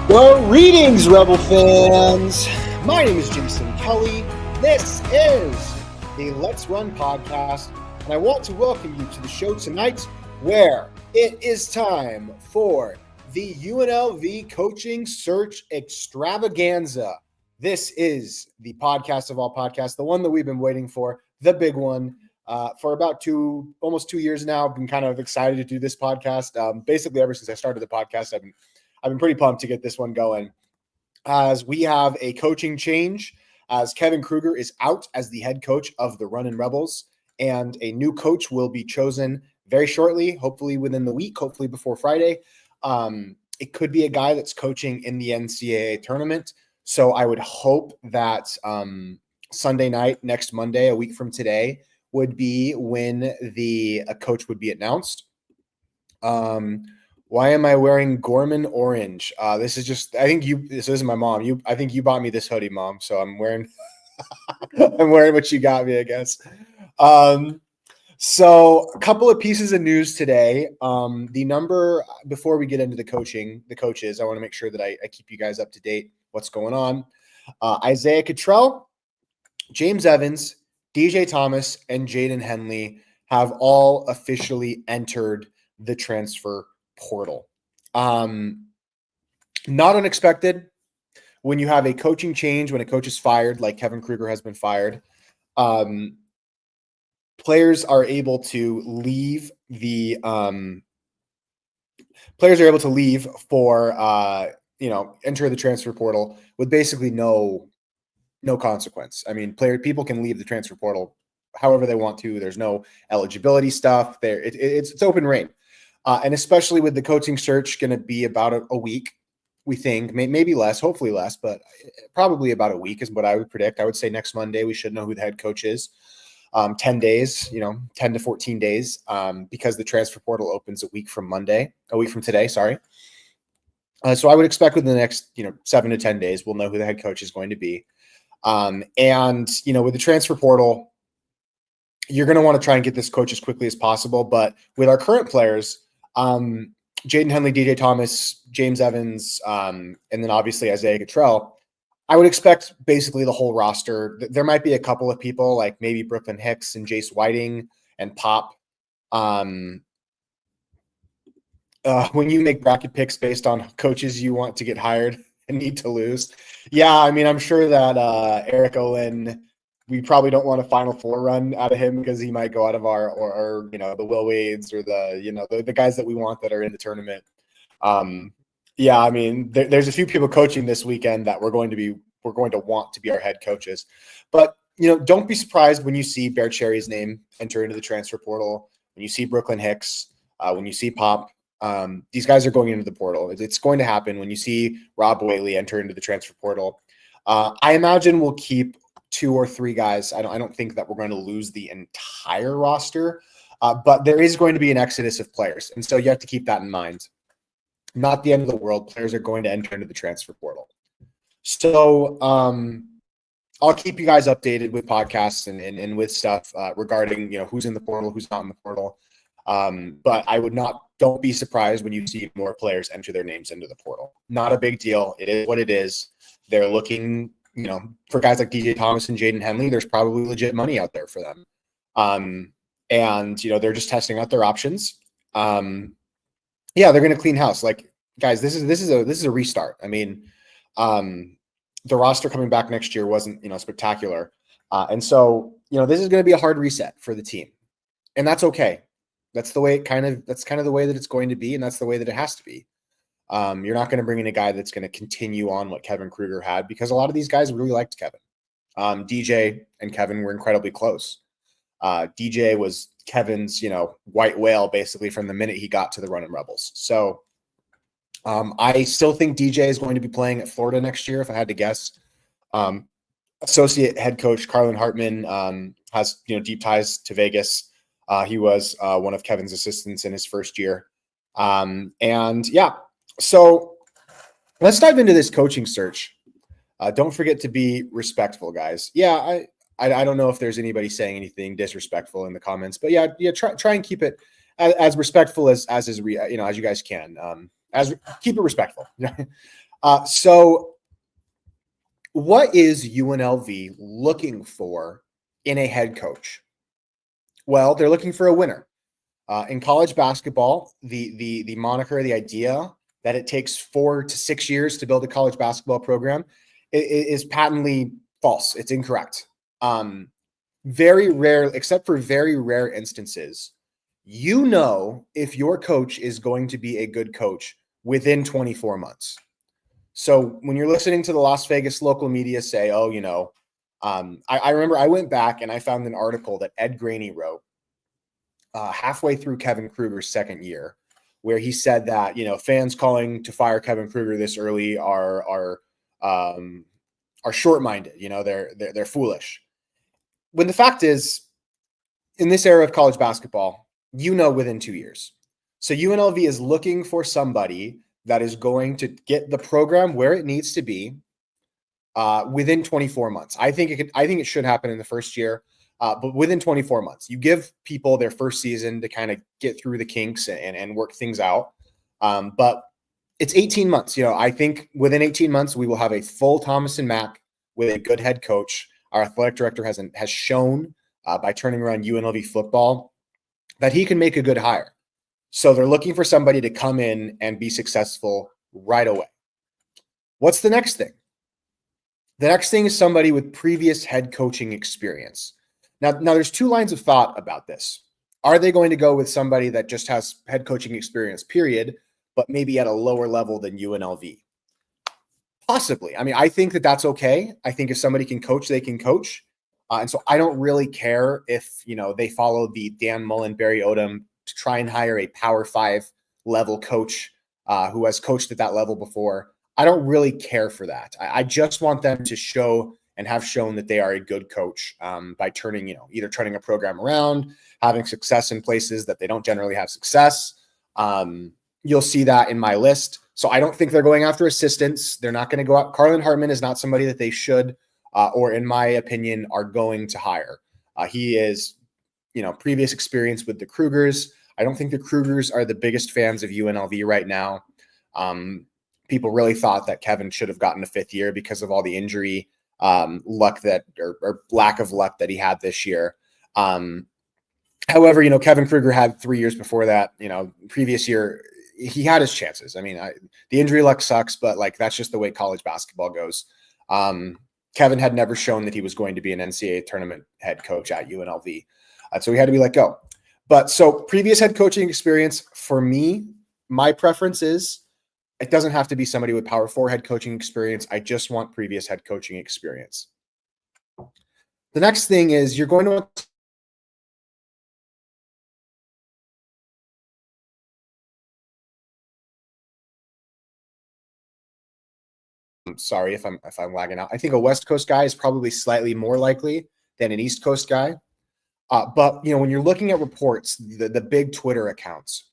Greetings, Rebel fans. My name is Jason Kelly. This is the Let's Run podcast, and I want to welcome you to the show tonight where it is time for the UNLV Coaching Search Extravaganza. This is the podcast of all podcasts, the one that we've been waiting for, the big one. For about almost 2 years now, I've been kind of excited to do this podcast. Basically, ever since I started the podcast, I've been pretty pumped to get this one going, as we have a coaching change, as Kevin Kruger is out as the head coach of the Runnin' Rebels, and a new coach will be chosen very shortly, hopefully within the week, hopefully before Friday. It could be a guy that's coaching in the NCAA tournament. So I would hope that Sunday night, next Monday, a week from today, would be when a coach would be announced. Why am I wearing Gorman orange? This is my mom. I think you bought me this hoodie, Mom. So I'm wearing, I'm wearing what you got me, I guess. So a couple of pieces of news today. The number, before we get into the coaches, I want to make sure that I keep you guys up to date. What's going on? Isaiah Cottrell, James Evans, DJ Thomas, and Jaden Henley have all officially entered the transfer portal. Not unexpected when you have a coaching change, when a coach is fired, like Kevin Kruger has been fired. Players are able to leave for enter the transfer portal with basically no consequence. I mean, people can leave the transfer portal however they want to. There's no eligibility stuff there. It's open reign. And especially with the coaching search going to be about a week, we think, maybe less, hopefully less, but probably about a week is what I would predict. I would say next Monday, we should know who the head coach is. 10 days, 10 to 14 days, because the transfer portal opens a week from today, sorry. So I would expect within the next, 7 to 10 days, we'll know who the head coach is going to be. And with the transfer portal, you're going to want to try and get this coach as quickly as possible. But with our current players, Jaden Henley, DJ Thomas, James Evans, and then obviously Isaiah Cottrell, I would expect basically the whole roster. There might be a couple of people like maybe Brooklyn Hicks and Jace Whiting and Pop. When you make bracket picks based on coaches you want to get hired and need to lose. Yeah, I mean, I'm sure that Eric Olin, we probably don't want a Final Four run out of him because he might go out of or the Will Wades or the guys that we want that are in the tournament. Yeah, I mean, there's a few people coaching this weekend that we're going to want to be our head coaches. But don't be surprised when you see Bear Cherry's name enter into the transfer portal, when you see Brooklyn Hicks, when you see Pop. These guys are going into the portal. It's going to happen when you see Rob Whaley enter into the transfer portal. I imagine we'll keep 2 or 3 guys. I don't think that we're going to lose the entire roster, but there is going to be an exodus of players. And so you have to keep that in mind. Not the end of the world. Players are going to enter into the transfer portal. So I'll keep you guys updated with podcasts and with stuff regarding, who's in the portal, who's not in the portal. But don't be surprised when you see more players enter their names into the portal. Not a big deal. It is what it is. They're looking, for guys like DJ Thomas and Jaden Henley, there's probably legit money out there for them. And they're just testing out their options. Yeah, they're going to clean house. Like, guys, this is a restart. I mean, the roster coming back next year wasn't, spectacular. And so, this is going to be a hard reset for the team. And that's okay. That's the way that's kind of the way that it's going to be. And that's the way that it has to be. You're not going to bring in a guy that's going to continue on what Kevin Kruger had, because a lot of these guys really liked Kevin. DJ and Kevin were incredibly close. DJ was Kevin's, white whale basically from the minute he got to the Runnin' Rebels. So I still think DJ is going to be playing at Florida next year, if I had to guess. Associate head coach Carlin Hartman has, deep ties to Vegas. He was one of Kevin's assistants in his first year. So let's dive into this coaching search. Don't forget to be respectful, guys. Yeah, I don't know if there's anybody saying anything disrespectful in the comments, but yeah, try and keep it as respectful as you guys can. Keep it respectful. So what is UNLV looking for in a head coach? Well, they're looking for a winner. In college basketball, the moniker, the idea that it takes 4 to 6 years to build a college basketball program is patently false. It's incorrect. Very rare, except for very rare instances, if your coach is going to be a good coach within 24 months. So when you're listening to the Las Vegas local media say, oh, I remember I went back and I found an article that Ed Graney wrote halfway through Kevin Kruger's second year, where he said that, fans calling to fire Kevin Kruger this early are short-minded. They're foolish. When the fact is, in this era of college basketball, within 2 years. So UNLV is looking for somebody that is going to get the program where it needs to be within 24 months. I think it should happen in the first year, but within 24 months. You give people their first season to kind of get through the kinks and work things out. But it's 18 months. I think within 18 months we will have a full Thomas and Mack with a good head coach. Our athletic director has shown by turning around UNLV football that he can make a good hire. So they're looking for somebody to come in and be successful right away. What's the next thing? The next thing is somebody with previous head coaching experience. Now there's two lines of thought about this. Are they going to go with somebody that just has head coaching experience, period, but maybe at a lower level than UNLV? Possibly. I mean, I think that that's okay. I think if somebody can coach, they can coach. And so I don't really care if, they follow the Dan Mullen, Barry Odom to try and hire a Power 5 level coach who has coached at that level before. I don't really care for that. I just want them to show and have shown that they are a good coach by either turning a program around, having success in places that they don't generally have success. You'll see that in my list. So I don't think they're going after assistants. They're not going to go out. Carlin Hartman is not somebody that they should, or in my opinion, are going to hire. He is, previous experience with the Krugers. I don't think the Krugers are the biggest fans of UNLV right now. People really thought that Kevin should have gotten a 5th year because of all the injury luck or lack of luck that he had this year. However, Kevin Kruger had 3 years before that. Previous year, he had his chances. I mean, the injury luck sucks, but that's just the way college basketball goes. Kevin had never shown that he was going to be an NCAA tournament head coach at UNLV. So he had to be let go. But so previous head coaching experience for me, my preference is it doesn't have to be somebody with Power 4 head coaching experience. I just want previous head coaching experience. The next thing is you're going to want sorry if I'm lagging out. I think a West Coast guy is probably slightly more likely than an East Coast guy. But when you're looking at reports, the big Twitter accounts,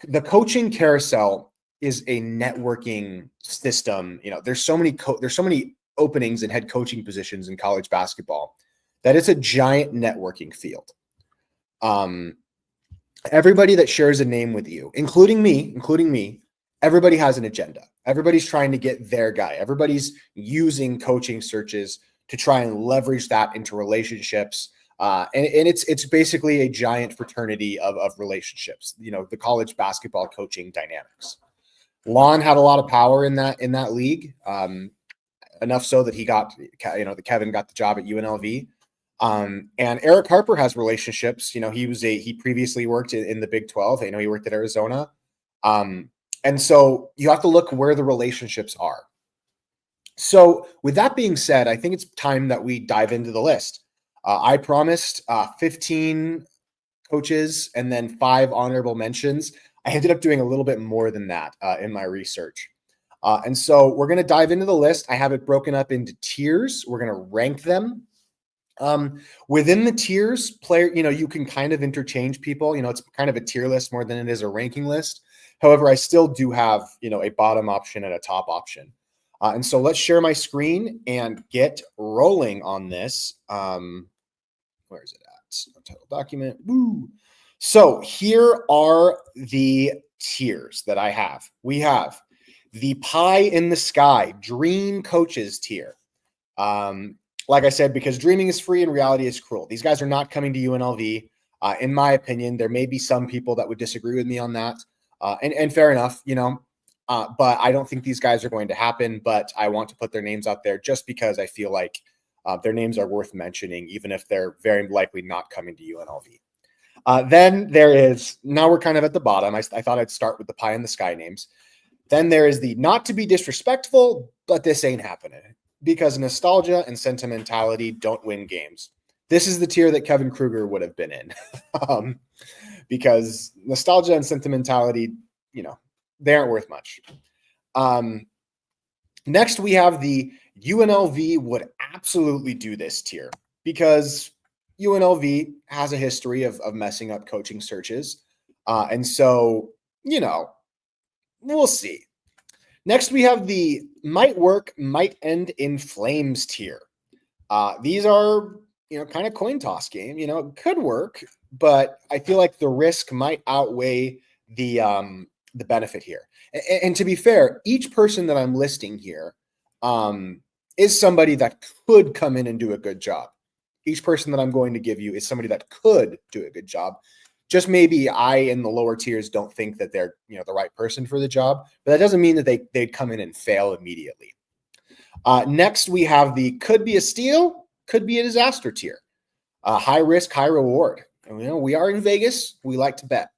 the coaching carousel is a networking system. There's so many openings in head coaching positions in college basketball that it's a giant networking field. Everybody that shares a name with you, including me, everybody has an agenda. Everybody's trying to get their guy. Everybody's using coaching searches to try and leverage that into relationships. And it's basically a giant fraternity of relationships, the college basketball coaching dynamics. Lon had a lot of power in that league, enough so that he got, Kevin got the job at UNLV. And Eric Harper has relationships. He previously worked in the Big 12. He worked at Arizona. And so you have to look where the relationships are. So with that being said, I think it's time that we dive into the list. I promised 15 coaches and then 5 honorable mentions. I ended up doing a little bit more than that in my research. And so we're going to dive into the list. I have it broken up into tiers. We're going to rank them. Within the tiers, you can kind of interchange people. It's kind of a tier list more than it is a ranking list. However, I still do have, a bottom option and a top option. And so let's share my screen and get rolling on this. Where is it at? Title document. Woo. So here are the tiers that I have. We have The pie in the sky, dream coaches tier. Like I said, because dreaming is free and reality is cruel. These guys are not coming to UNLV. In my opinion, there may be some people that would disagree with me on that. And fair enough, but I don't think these guys are going to happen, but I want to put their names out there just because I feel like their names are worth mentioning, even if they're very likely not coming to UNLV. Then there is, now we're kind of at the bottom. I thought I'd start with the pie in the sky names. Then there is the not to be disrespectful, but this ain't happening because nostalgia and sentimentality don't win games. This is the tier that Kevin Kruger would have been in because nostalgia and sentimentality, they aren't worth much. Next, we have the UNLV would absolutely do this tier because UNLV has a history of messing up coaching searches. And so, we'll see. Next, we have the might work, might end in flames tier. These are, kind of coin toss game. It could work, but I feel like the risk might outweigh the benefit here. And to be fair, each person that I'm listing here is somebody that could come in and do a good job. Each person that I'm going to give you is somebody that could do a good job. Just maybe I in the lower tiers don't think that they're, the right person for the job, but that doesn't mean that they'd come in and fail immediately. Next, we have the could be a steal, could be a disaster tier. High risk, high reward. And, we are in Vegas. We like to bet.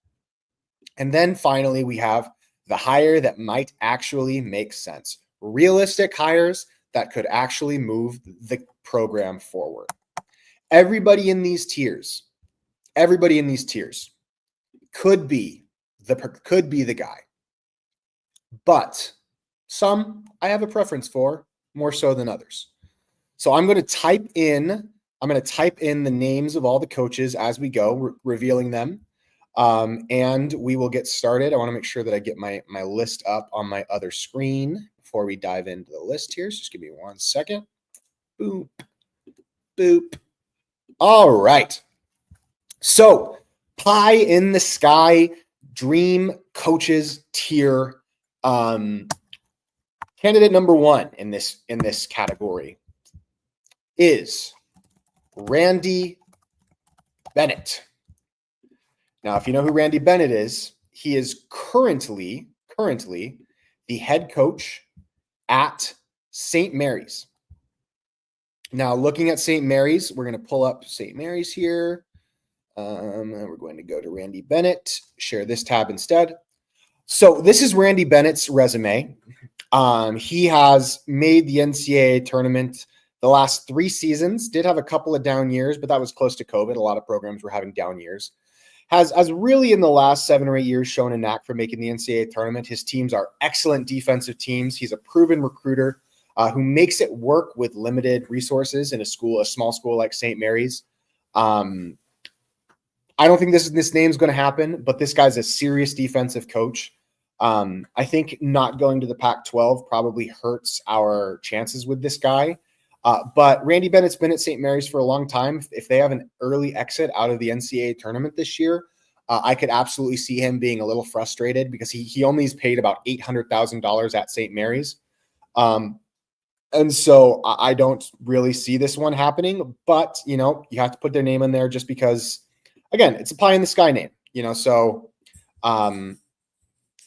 And then finally, we have the hire that might actually make sense. Realistic hires that could actually move the program forward. Everybody in these tiers could be the guy. But some I have a preference for more so than others. So I'm going to type in the names of all the coaches as we go, revealing them. And we will get started. I want to make sure that I get my list up on my other screen before we dive into the list here. So just give me 1 second. Boop, boop. All right. So pie in the sky, dream coaches tier. Candidate number 1 in this category is Randy Bennett. Now, if you know who Randy Bennett is, he is currently the head coach at St. Mary's. Now, looking at St. Mary's, we're going to pull up St. Mary's here. And we're going to go to Randy Bennett, share this tab instead. So this is Randy Bennett's resume. He has made the NCAA tournament the last 3 seasons, did have a couple of down years, but that was close to COVID. A lot of programs were having down years. Has really in the last 7 or 8 years shown a knack for making the NCAA tournament. His teams are excellent defensive teams. He's a proven recruiter who makes it work with limited resources in a small school like St. Mary's. I don't think this name's going to happen, but this guy's a serious defensive coach. I think not going to the Pac-12 probably hurts our chances with this guy. But Randy Bennett's been at St. Mary's for a long time. If they have an early exit out of the NCAA tournament this year, I could absolutely see him being a little frustrated because he only is paid about $800,000 at St. Mary's. And so I don't really see this one happening, but, you have to put their name in there just because, again, it's a pie in the sky name, so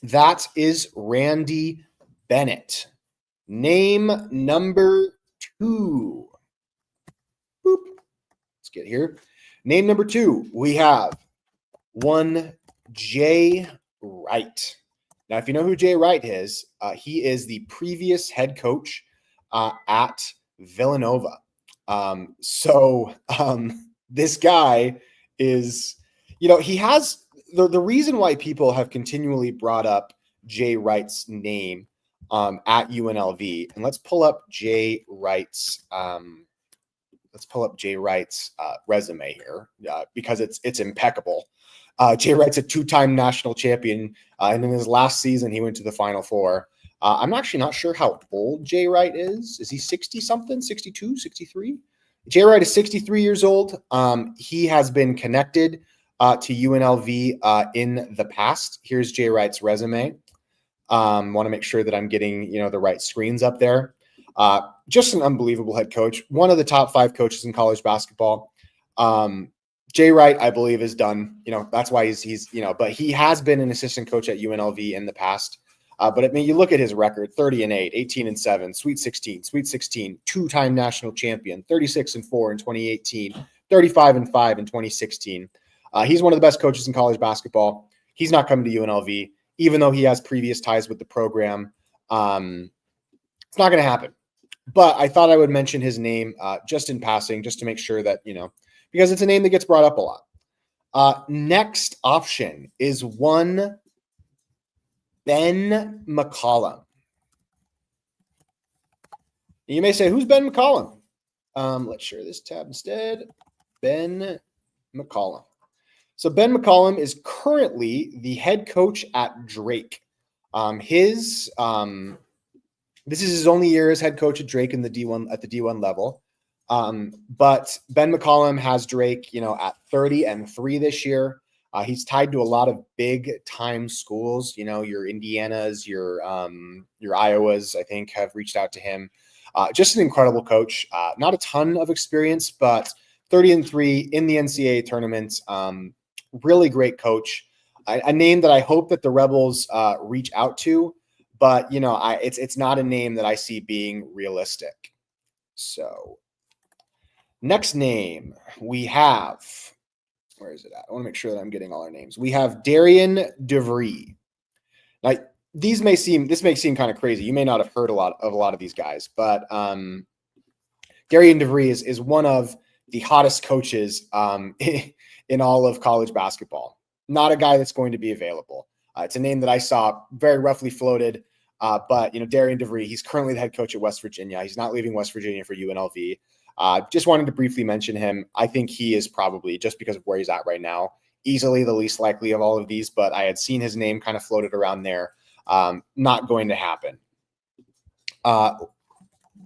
that is Randy Bennett. Name number 2. Boop. Let's get here. Name number 2, we have one Jay Wright. Now, if you know who Jay Wright is, he is the previous head coach at Villanova. This guy is, he has the reason why people have continually brought up Jay Wright's name at UNLV, and let's pull up Jay Wright's resume here because it's impeccable. Jay Wright's a 2-time national champion, and in his last season, he went to the Final Four. I'm actually not sure how old Jay Wright is. Is he 60-something, 62, 63? Jay Wright is 63 years old. He has been connected to UNLV in the past. Here's Jay Wright's resume. Want to make sure that I'm getting, the right screens up there. Just an unbelievable head coach. One of the top 5 coaches in college basketball. Jay Wright, I believe, is done. That's why he's but he has been an assistant coach at UNLV in the past. But I mean, you look at his record: 30-8, 18-7, Sweet 16, 2-time national champion, 36-4 in 2018, 35-5 in 2016. He's one of the best coaches in college basketball. He's not coming to UNLV, even though he has previous ties with the program. It's not going to happen. But I thought I would mention his name just in passing, just to make sure that, because it's a name that gets brought up a lot. Next option is one Ben McCollum. You may say, who's Ben McCollum? Let's share this tab instead. Ben McCollum. So Ben McCollum is currently the head coach at Drake. This is his only year as head coach at Drake in the D1 level. But Ben McCollum has Drake, at 30-3 this year. He's tied to a lot of big time schools. Your Indianas, your Iowas, I think, have reached out to him. Just an incredible coach. Not a ton of experience, but 30-3 in the NCAA tournament. Really great coach. A name that I hope that the Rebels reach out to, but it's not a name that I see being realistic. So next name we have. Where is it at? I want to make sure that I'm getting all our names. We have Darian DeVries. Now, this may seem kind of crazy. You may not have heard a lot of these guys, but Darian DeVries is one of the hottest coaches in all of college basketball. Not a guy that's going to be available. It's a name that I saw very roughly floated, but Darian DeVries, he's currently the head coach at West Virginia. He's not leaving West Virginia for UNLV. Just wanted to briefly mention him. I think he is probably, just because of where he's at right now, easily the least likely of all of these, but I had seen his name kind of floated around there. Not going to happen.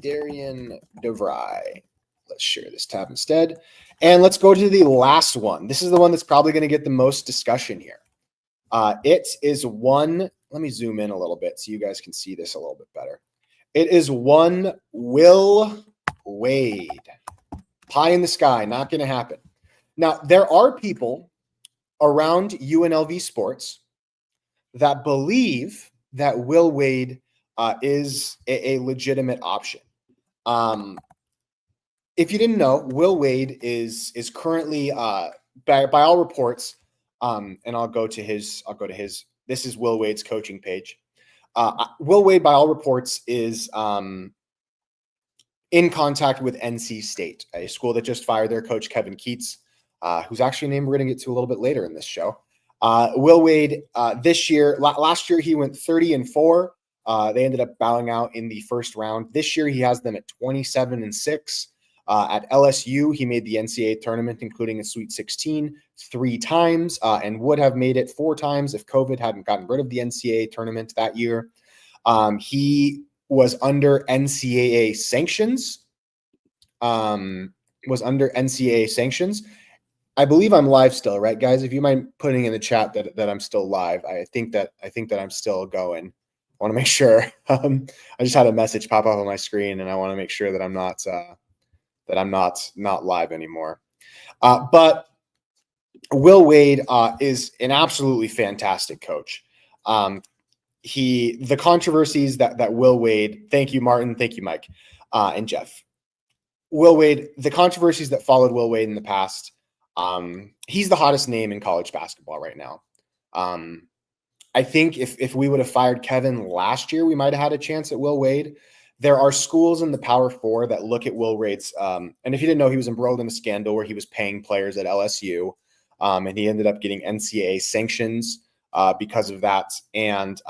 Darian DeVries. Let's share this tab instead. And let's go to the last one. This is the one that's probably going to get the most discussion here. It is one, let me zoom in a little bit so you guys can see this a little bit better. It is one Will Wade. Pie in the sky, not going to happen. Now, there are people around UNLV sports that believe that Will Wade is a legitimate option. If you didn't know, Will Wade is currently, by all reports, and I'll go to his. This is Will Wade's coaching page. Will Wade, by all reports, is in contact with NC State, a school that just fired their coach, Kevin Keatts, who's actually a name we're going to get to a little bit later in this show. Will Wade, last year, he went 30-4. They ended up bowing out in the first round. This year, he has them at 27-6. At LSU, he made the NCAA tournament, including a Sweet 16 3 times, and would have made it 4 times if COVID hadn't gotten rid of the NCAA tournament that year. He was under NCAA sanctions. I believe I'm live still, right, guys? If you mind putting in the chat that I'm still live, I think that I'm still going. I want to make sure. I just had a message pop up on my screen, and I want to make sure that I'm not live anymore. But Will Wade is an absolutely fantastic coach. The controversies that Will Wade, thank you, Martin, thank you, Mike, and Jeff. Will Wade, the controversies that followed Will Wade in the past, he's the hottest name in college basketball right now. I think if we would have fired Kevin last year, we might have had a chance at Will Wade. There are schools in the Power Four that look at Will Wade's, and if you didn't know, he was embroiled in a scandal where he was paying players at LSU, and he ended up getting NCAA sanctions because of that. And,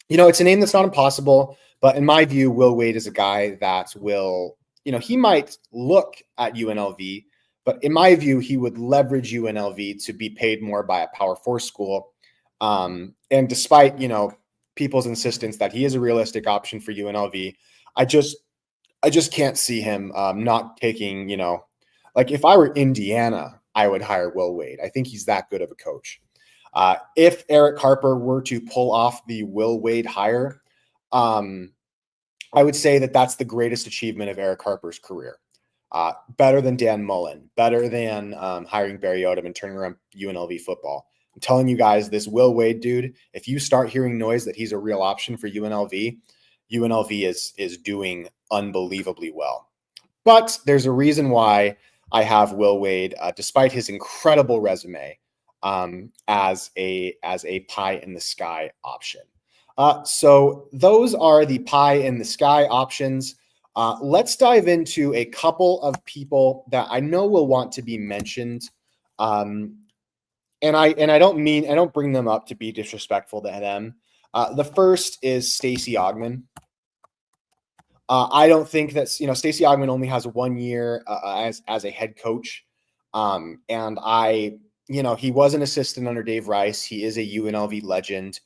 it's a name that's not impossible, but in my view, Will Wade is a guy that will, he might look at UNLV, but in my view, he would leverage UNLV to be paid more by a Power Four school. And despite, people's insistence that he is a realistic option for UNLV, I just can't see him not taking, like if I were Indiana, I would hire Will Wade. I think he's that good of a coach. If Eric Harper were to pull off the Will Wade hire, I would say that that's the greatest achievement of Eric Harper's career. Better than Dan Mullen, better than hiring Barry Odom and turning around UNLV football. I'm telling you guys, this Will Wade dude, if you start hearing noise that he's a real option for UNLV, UNLV is doing unbelievably well. But there's a reason why I have Will Wade, despite his incredible resume, as a pie in the sky option. So those are the pie in the sky options. Let's dive into a couple of people that I know will want to be mentioned. And I don't bring them up to be disrespectful to them. The first is Stacey Augmon. I don't think that, Stacey Augmon only has 1 year as a head coach. And he was an assistant under Dave Rice. He is a UNLV legend,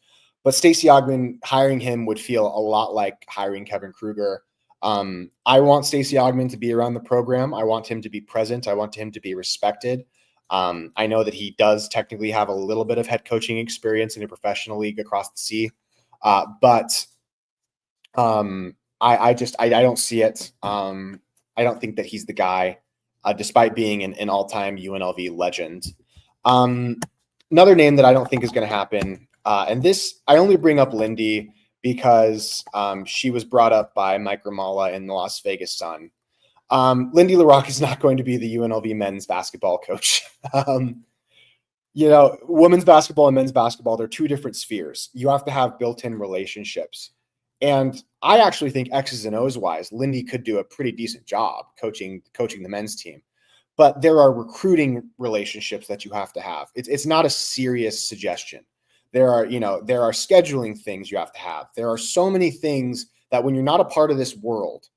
but Stacey Augmon, hiring him would feel a lot like hiring Kevin Kruger. I want Stacey Augmon to be around the program. I want him to be present. I want him to be respected. I know that he does technically have a little bit of head coaching experience in a professional league across the sea, but I don't see it. I don't think that he's the guy, despite being an all-time UNLV legend. Another name that I don't think is going to happen, and this I only bring up Lindy because she was brought up by Mike Ramala in the Las Vegas Sun. Lindy LaRocque is not going to be the UNLV men's basketball coach. Women's basketball and men's basketball, they're two different spheres. You have to have built-in relationships. And I actually think X's and O's wise, Lindy could do a pretty decent job coaching the men's team. But there are recruiting relationships that you have to have. It's not a serious suggestion. There are scheduling things you have to have. There are so many things that when you're not a part of this world,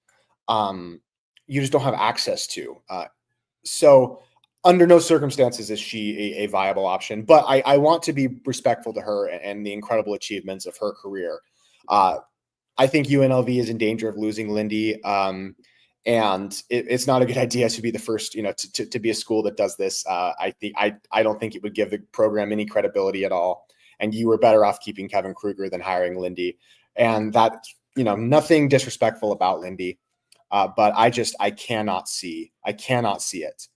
you just don't have access to. So under no circumstances is she a viable option. But I want to be respectful to her and the incredible achievements of her career. I think UNLV is in danger of losing Lindy. And it's not a good idea to be the first, to be a school that does this. I don't think it would give the program any credibility at all. And you were better off keeping Kevin Kruger than hiring Lindy. And that, nothing disrespectful about Lindy, but I cannot see it.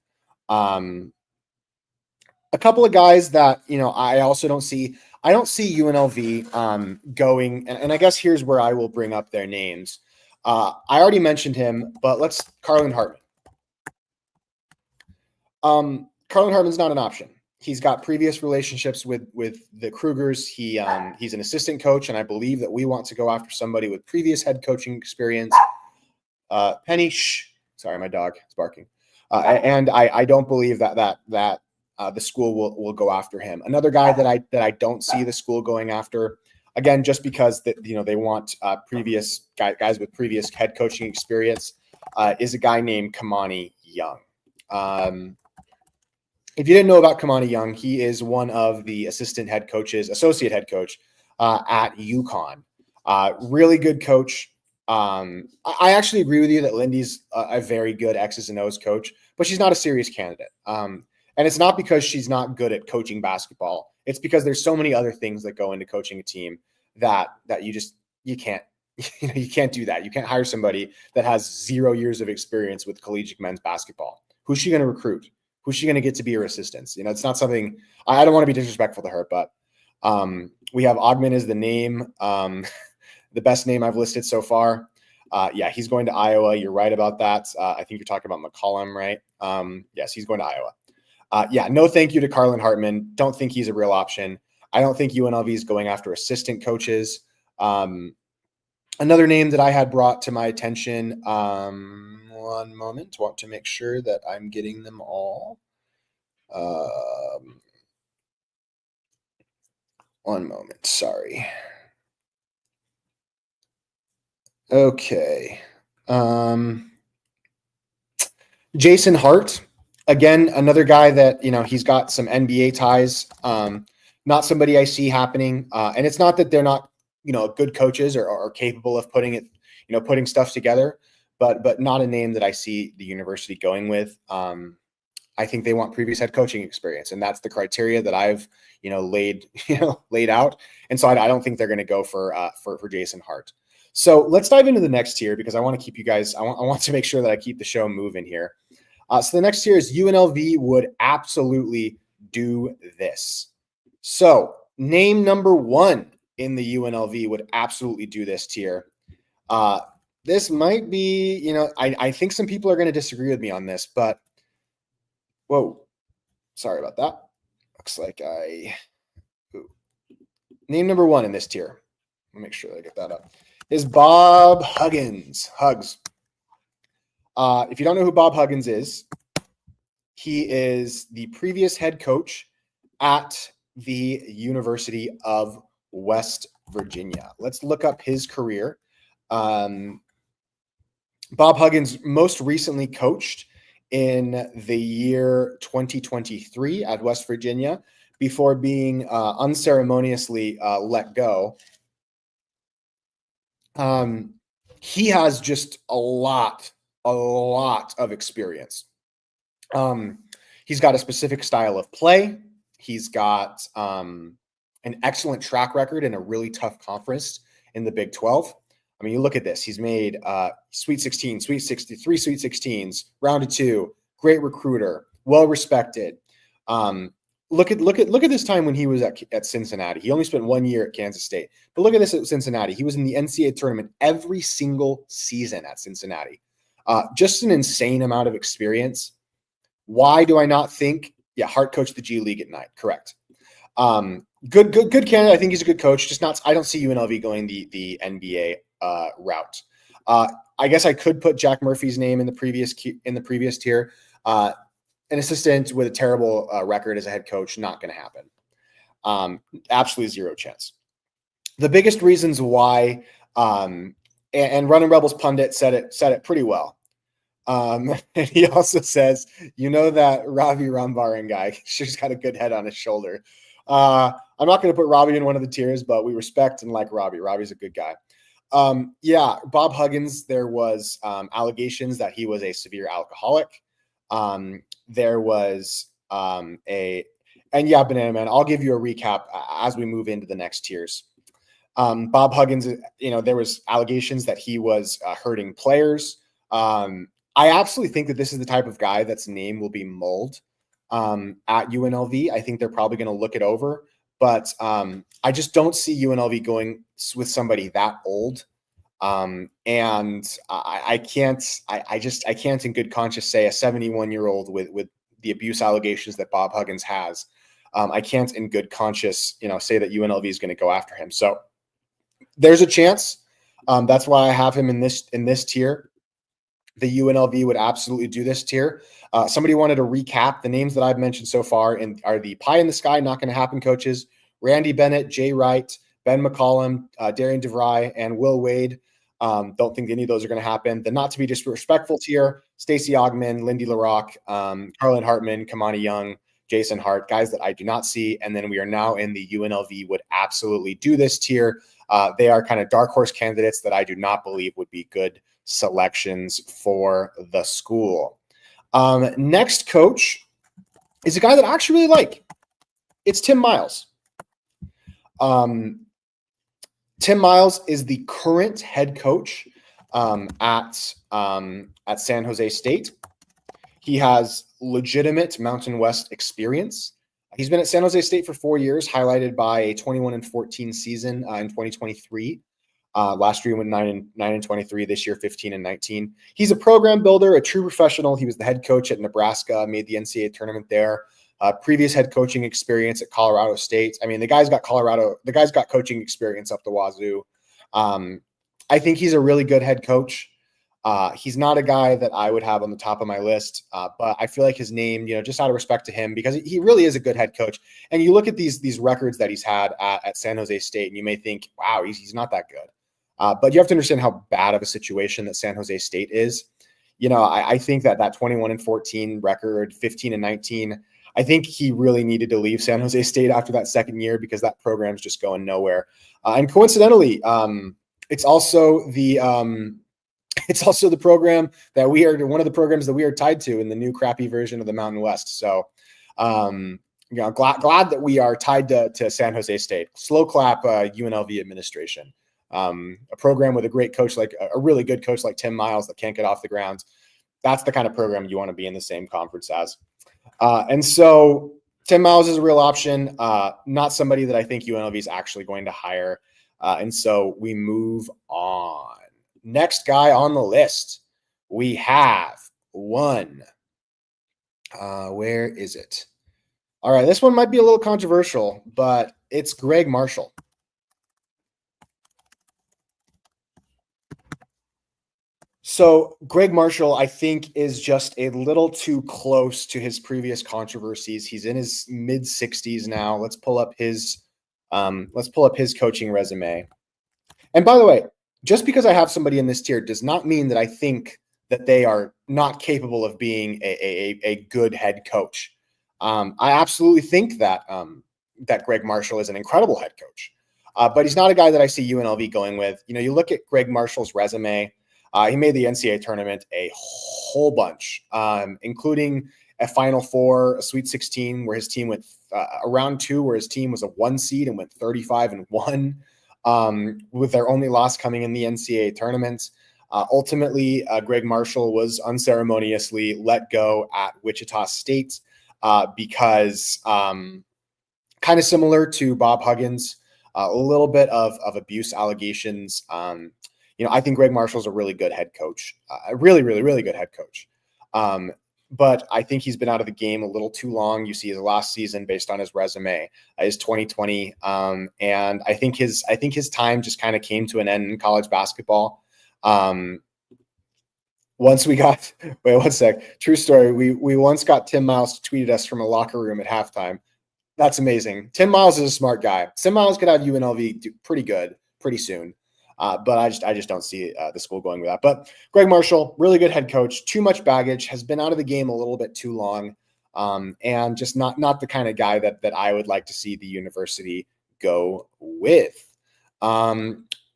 A couple of guys that, I also don't see. I don't see UNLV going, and I guess here's where I will bring up their names. I already mentioned him, but Carlin Hartman. Carlin Hartman's not an option. He's got previous relationships with the Krugers. He's an assistant coach, and I believe that we want to go after somebody with previous head coaching experience. Penny, sorry, my dog is barking. And I don't believe that the school will go after him. Another guy that I don't see the school going after, again, just because they want previous guys with previous head coaching experience, is a guy named Kamani Young. If you didn't know about Kamani Young, he is one of the associate head coach at UConn. Really good coach. I actually agree with you that Lindy's a very good X's and O's coach, but she's not a serious candidate. And it's not because she's not good at coaching basketball. It's because there's so many other things that go into coaching a team that you can't you can't do that. You can't hire somebody that has 0 years of experience with collegiate men's basketball. Who's she going to recruit? Who's she going to get to be her assistants? It's not something I don't want to be disrespectful to her, but we have Augmon as the name, the best name I've listed so far. Yeah, he's going to Iowa. You're right about that. I think you're talking about McCollum, right? Yes, he's going to Iowa. Yeah, no thank you to Carlin Hartman. Don't think he's a real option. I don't think UNLV is going after assistant coaches. Another name that I had brought to my attention, one moment, want to make sure that I'm getting them all. One moment, sorry. Okay. Jason Hart, again, another guy that, he's got some NBA ties. Not somebody I see happening. And it's not that they're not, good coaches or capable of putting stuff together, but not a name that I see the university going with. I think they want previous head coaching experience, and that's the criteria that I've laid out. And so I don't think they're going to go for Jason Hart. So let's dive into the next tier because I want to keep you guys. I want to make sure that I keep the show moving here. So the next tier is UNLV would absolutely do this. So name number one in the UNLV would absolutely do this tier. This might be, I think some people are going to disagree with me on this, but whoa, sorry about that. Looks like name number one in this tier. Let me make sure I get that up. Is Bob Huggins. Hugs. If you don't know who Bob Huggins is, he is the previous head coach at the University of West Virginia. Let's look up his career. Bob Huggins most recently coached in the year 2023 at West Virginia before being unceremoniously let go. He has just a lot of experience. He's got a specific style of play. He's got an excellent track record in a really tough conference in the Big 12. I mean, you look at this. He's made Sweet 16, Sweet 63 Sweet 16s, round of two. Great recruiter, well respected. Look at this time when he was at Cincinnati. He only spent 1 year at Kansas State, but look at this at Cincinnati. He was in the NCAA tournament every single season at Cincinnati. Just an insane amount of experience. Why do I not think? Yeah, Hart coached the G League at night. Correct. Good candidate. I think he's a good coach. Just not. I don't see UNLV going the NBA route. I guess I could put Jack Murphy's name in the previous tier. An assistant with a terrible record as a head coach, not going to happen. Absolutely zero chance. The biggest reasons why, and Running Rebels pundit said it pretty well. And he also says, that Ravi Rambaran guy, she's got a good head on his shoulder. I'm not going to put Robbie in one of the tiers, but we respect and like Robbie. Robbie's a good guy. Bob Huggins, there was allegations that he was a severe alcoholic. There was Banana Man, I'll give you a recap as we move into the next tiers. Bob Huggins, there was allegations that he was hurting players. I absolutely think that this is the type of guy that's name will be mulled at UNLV. I think they're probably going to look it over, but I just don't see UNLV going with somebody that old. And I can't in good conscience say a 71-year-old with the abuse allegations that Bob Huggins has. I can't in good conscience, say that UNLV is going to go after him. So there's a chance. That's why I have him in this tier. The UNLV would absolutely do this tier. Somebody wanted to recap the names that I've mentioned so far and are the pie in the sky, not going to happen coaches: Randy Bennett, Jay Wright, Ben McCollum, Darian DeVry, and Will Wade. Don't think any of those are going to happen. The not to be disrespectful tier: Stacey Ogman, Lindy LaRock, Carlin Hartman, Kamani Young, Jason Hart, guys that I do not see. And then we are now in the UNLV would absolutely do this tier. They are kind of dark horse candidates that I do not believe would be good selections for the school. Next coach is a guy that I actually really like. It's Tim Miles. Tim Miles is the current head coach at San Jose State. He has legitimate Mountain West experience. He's been at San Jose State for 4 years, highlighted by a 21-14 season in 2023. Last year he went 9-23. This year 15-19. He's a program builder, a true professional. He was the head coach at Nebraska, made the NCAA tournament there. Previous head coaching experience at Colorado State. I mean, the guy's got coaching experience up the wazoo. I think he's a really good head coach. He's not a guy that I would have on the top of my list, but I feel like his name, just out of respect to him, because he really is a good head coach. And you look at these records that he's had at San Jose State, and you may think, wow, he's not that good. But you have to understand how bad of a situation that San Jose State is. I think that 21-14 record, 15-19, I think he really needed to leave San Jose State after that second year because that program's just going nowhere. And coincidentally, it's also the It's also the program that one of the programs that we are tied to in the new crappy version of the Mountain West. So, glad that we are tied to San Jose State. Slow clap, UNLV administration. A program with a great coach, like a really good coach like Tim Miles that can't get off the ground. That's the kind of program you want to be in the same conference as. And so Tim Miles is a real option, not somebody that I think UNLV is actually going to hire. And so we move on. Next guy on the list, we have one. Where is it? All right, this one might be a little controversial, but it's Greg Marshall. So Greg Marshall, I think, is just a little too close to his previous controversies. He's in his mid 60s now. Let's pull up his coaching resume. And by the way, just because I have somebody in this tier does not mean that I think that they are not capable of being a good head coach. I absolutely think that that Greg Marshall is an incredible head coach, but he's not a guy that I see UNLV going with. You look at Greg Marshall's resume. He made the NCAA tournament a whole bunch, including a Final Four, a Sweet 16, where his team went a round 2, where his team was a 1 seed and went 35-1, with their only loss coming in the NCAA tournament. Ultimately, Greg Marshall was unceremoniously let go at Wichita State because kind of similar to Bob Huggins, a little bit of abuse allegations. I think Greg Marshall's a really good head coach, a really, really, really good head coach. But I think he's been out of the game a little too long. You see his last season based on his resume is 2020. And I think his time just kind of came to an end in college basketball. Once we got, wait, one sec. True story. We once got Tim Miles to tweet at us from a locker room at halftime. That's amazing. Tim Miles is a smart guy. Tim Miles could have UNLV do pretty good pretty soon. But I just don't see the school going with that. But Greg Marshall, really good head coach, too much baggage, has been out of the game a little bit too long, and just not the kind of guy that I would like to see the university go with.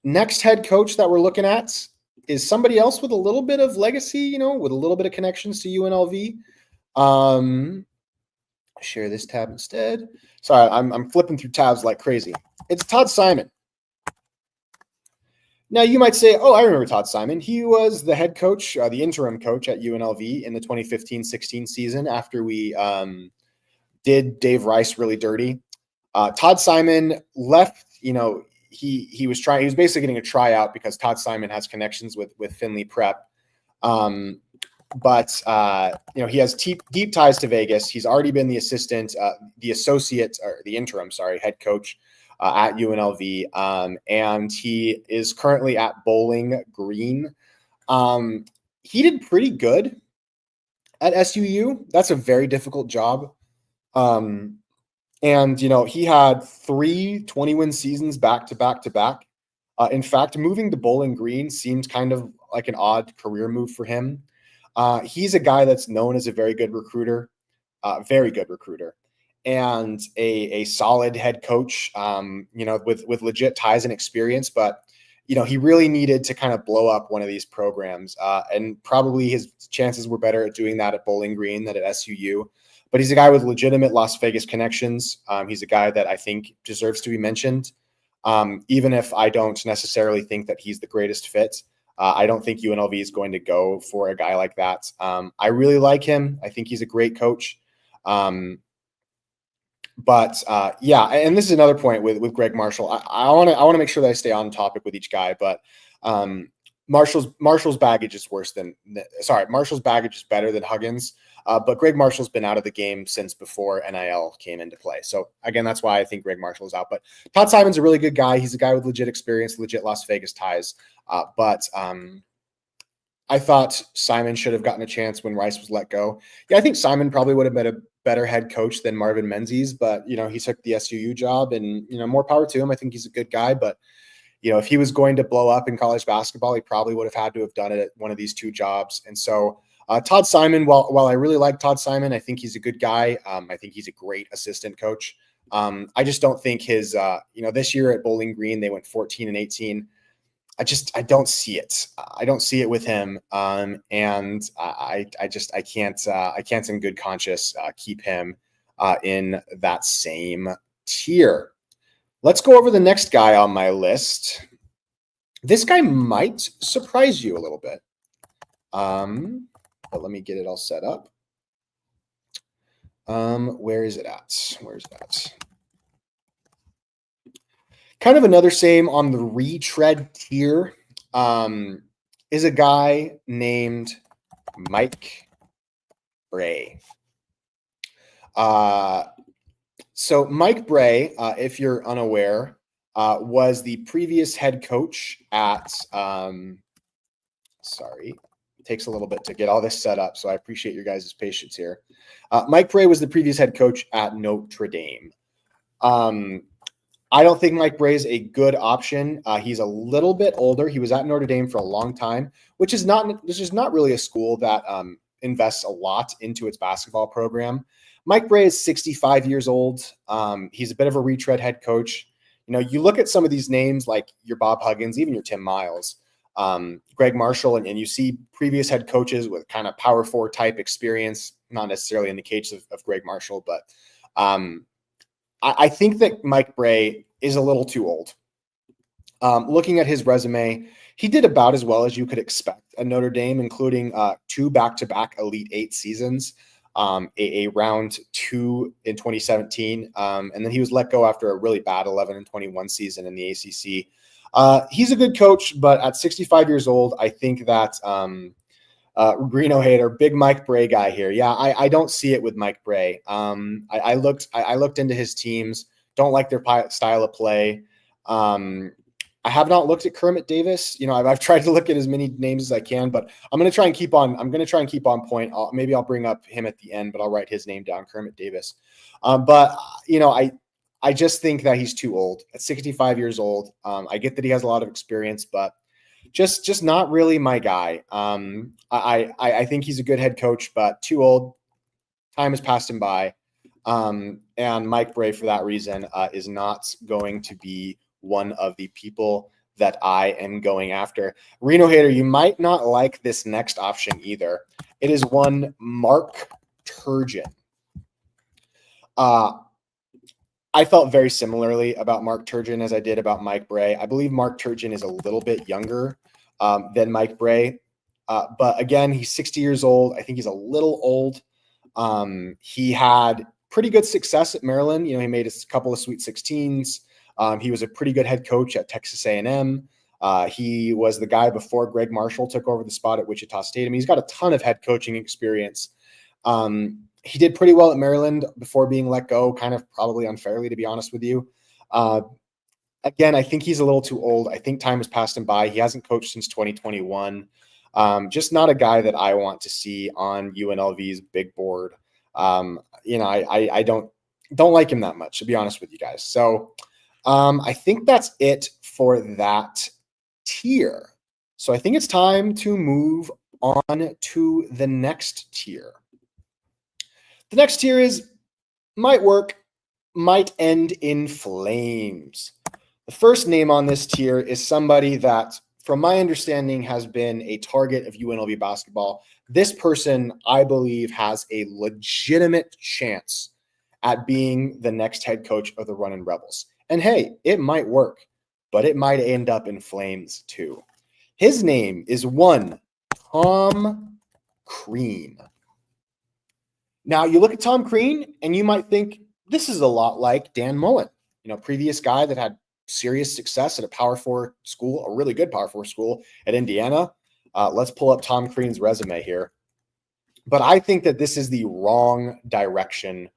Next head coach that we're looking at is somebody else with a little bit of legacy, with a little bit of connections to UNLV. Share this tab instead. Sorry, I'm flipping through tabs like crazy. It's Todd Simon. Now, you might say, oh, I remember Todd Simon. He was the head coach, the interim coach at UNLV in the 2015-16 season after we did Dave Rice really dirty. Todd Simon left, he was basically getting a tryout because Todd Simon has connections with Findlay Prep. But he has deep ties to Vegas. He's already been the interim head coach at UNLV, and he is currently at Bowling Green. He did pretty good at SUU. That's a very difficult job. And he had 3 20-win seasons back to back to back. In fact, moving to Bowling Green seems kind of like an odd career move for him. He's a guy that's known as a very good recruiter, and a solid head coach, with legit ties and experience. But, he really needed to kind of blow up one of these programs. And probably his chances were better at doing that at Bowling Green than at SUU. But he's a guy with legitimate Las Vegas connections. He's a guy that I think deserves to be mentioned, even if I don't necessarily think that he's the greatest fit. I don't think UNLV is going to go for a guy like that. I really like him. I think he's a great coach. But and this is another point with Greg Marshall. I want to make sure that I stay on topic with each guy. But Marshall's baggage is Marshall's baggage is better than Huggins. But Greg Marshall's been out of the game since before NIL came into play. So again, that's why I think Greg Marshall is out. But Todd Simon's a really good guy. He's a guy with legit experience, legit Las Vegas ties. But I thought Simon should have gotten a chance when Rice was let go. Yeah, I think Simon probably would have been a better head coach than Marvin Menzies, but he took the SUU job, and more power to him. I think he's a good guy, but if he was going to blow up in college basketball, he probably would have had to have done it at one of these 2 jobs. And so Todd Simon, while I really like Todd Simon, I think he's a good guy. I think he's a great assistant coach. I just don't think his, this year at Bowling Green, they went 14-18. I don't see it. I don't see it with him. And I can't in good conscience keep him in that same tier. Let's go over the next guy on my list. This guy might surprise you a little bit. But let me get it all set up. Where is it at? Where's that? Kind of another same on the retread tier is a guy named Mike Bray. So Mike Bray, if you're unaware, was the previous head coach at, sorry, it takes a little bit to get all this set up, so I appreciate your guys' patience here. Mike Bray was the previous head coach at Notre Dame. I don't think Mike Bray is a good option. He's a little bit older. He was at Notre Dame for a long time, which is not really a school that invests a lot into its basketball program. Mike Bray is 65 years old. He's a bit of a retread head coach. You know, you look at some of these names like your Bob Huggins, even your Tim Miles, Greg Marshall, and you see previous head coaches with kind of Power 4 type experience, not necessarily in the case of Greg Marshall, but I think that Mike Bray is a little too old. Looking at his resume, he did about as well as you could expect at Notre Dame, including 2 back-to-back Elite 8 seasons, a round 2 in 2017, and then he was let go after a really bad 11-21 season in the ACC. He's a good coach, but at 65 years old, I think that Reno hater, big Mike Bray guy here. Yeah, I don't see it with Mike Bray. I looked into his teams. Don't like their style of play. I have not looked at Kermit Davis. You know, I've tried to look at as many names as I can, but I'm going to try and keep on point. Maybe I'll bring up him at the end, but I'll write his name down, Kermit Davis. But you know, I just think that he's too old. At 65 years old, I get that he has a lot of experience, but just not really my guy. I think he's a good head coach, but too old. Time has passed him by. And Mike Bray, for that reason, is not going to be one of the people that I am going after. Reno hater, you might not like this next option either. It is one Mark Turgeon. I felt very similarly about Mark Turgeon as I did about Mike Bray. I believe Mark Turgeon is a little bit younger than Mike Bray. But again, he's 60 years old. I think he's a little old. He had pretty good success at Maryland. You know, he made a couple of Sweet 16s. He was a pretty good head coach at Texas A&M. He was the guy before Greg Marshall took over the spot at Wichita State. I mean, he's got a ton of head coaching experience. He did pretty well at Maryland before being let go, kind of probably unfairly, to be honest with you. Again, I think he's a little too old. I think time has passed him by. He hasn't coached since 2021. Just not a guy that I want to see on UNLV's big board. You know, I don't like him that much, to be honest with you guys. So I think that's it for that tier. So I think it's time to move on to the next tier. The next tier is might work, might end in flames. The first name on this tier is somebody that, from my understanding, has been a target of UNLV basketball. This person, I believe, has a legitimate chance at being the next head coach of the Runnin' Rebels. And hey, it might work, but it might end up in flames too. His name is one Tom Crean. Now, you look at Tom Crean, and you might think this is a lot like Dan Mullen, you know, previous guy that had serious success at a Power 4 school, a really good Power 4 school at Indiana. Let's pull up Tom Crean's resume here. But I think that this is the wrong direction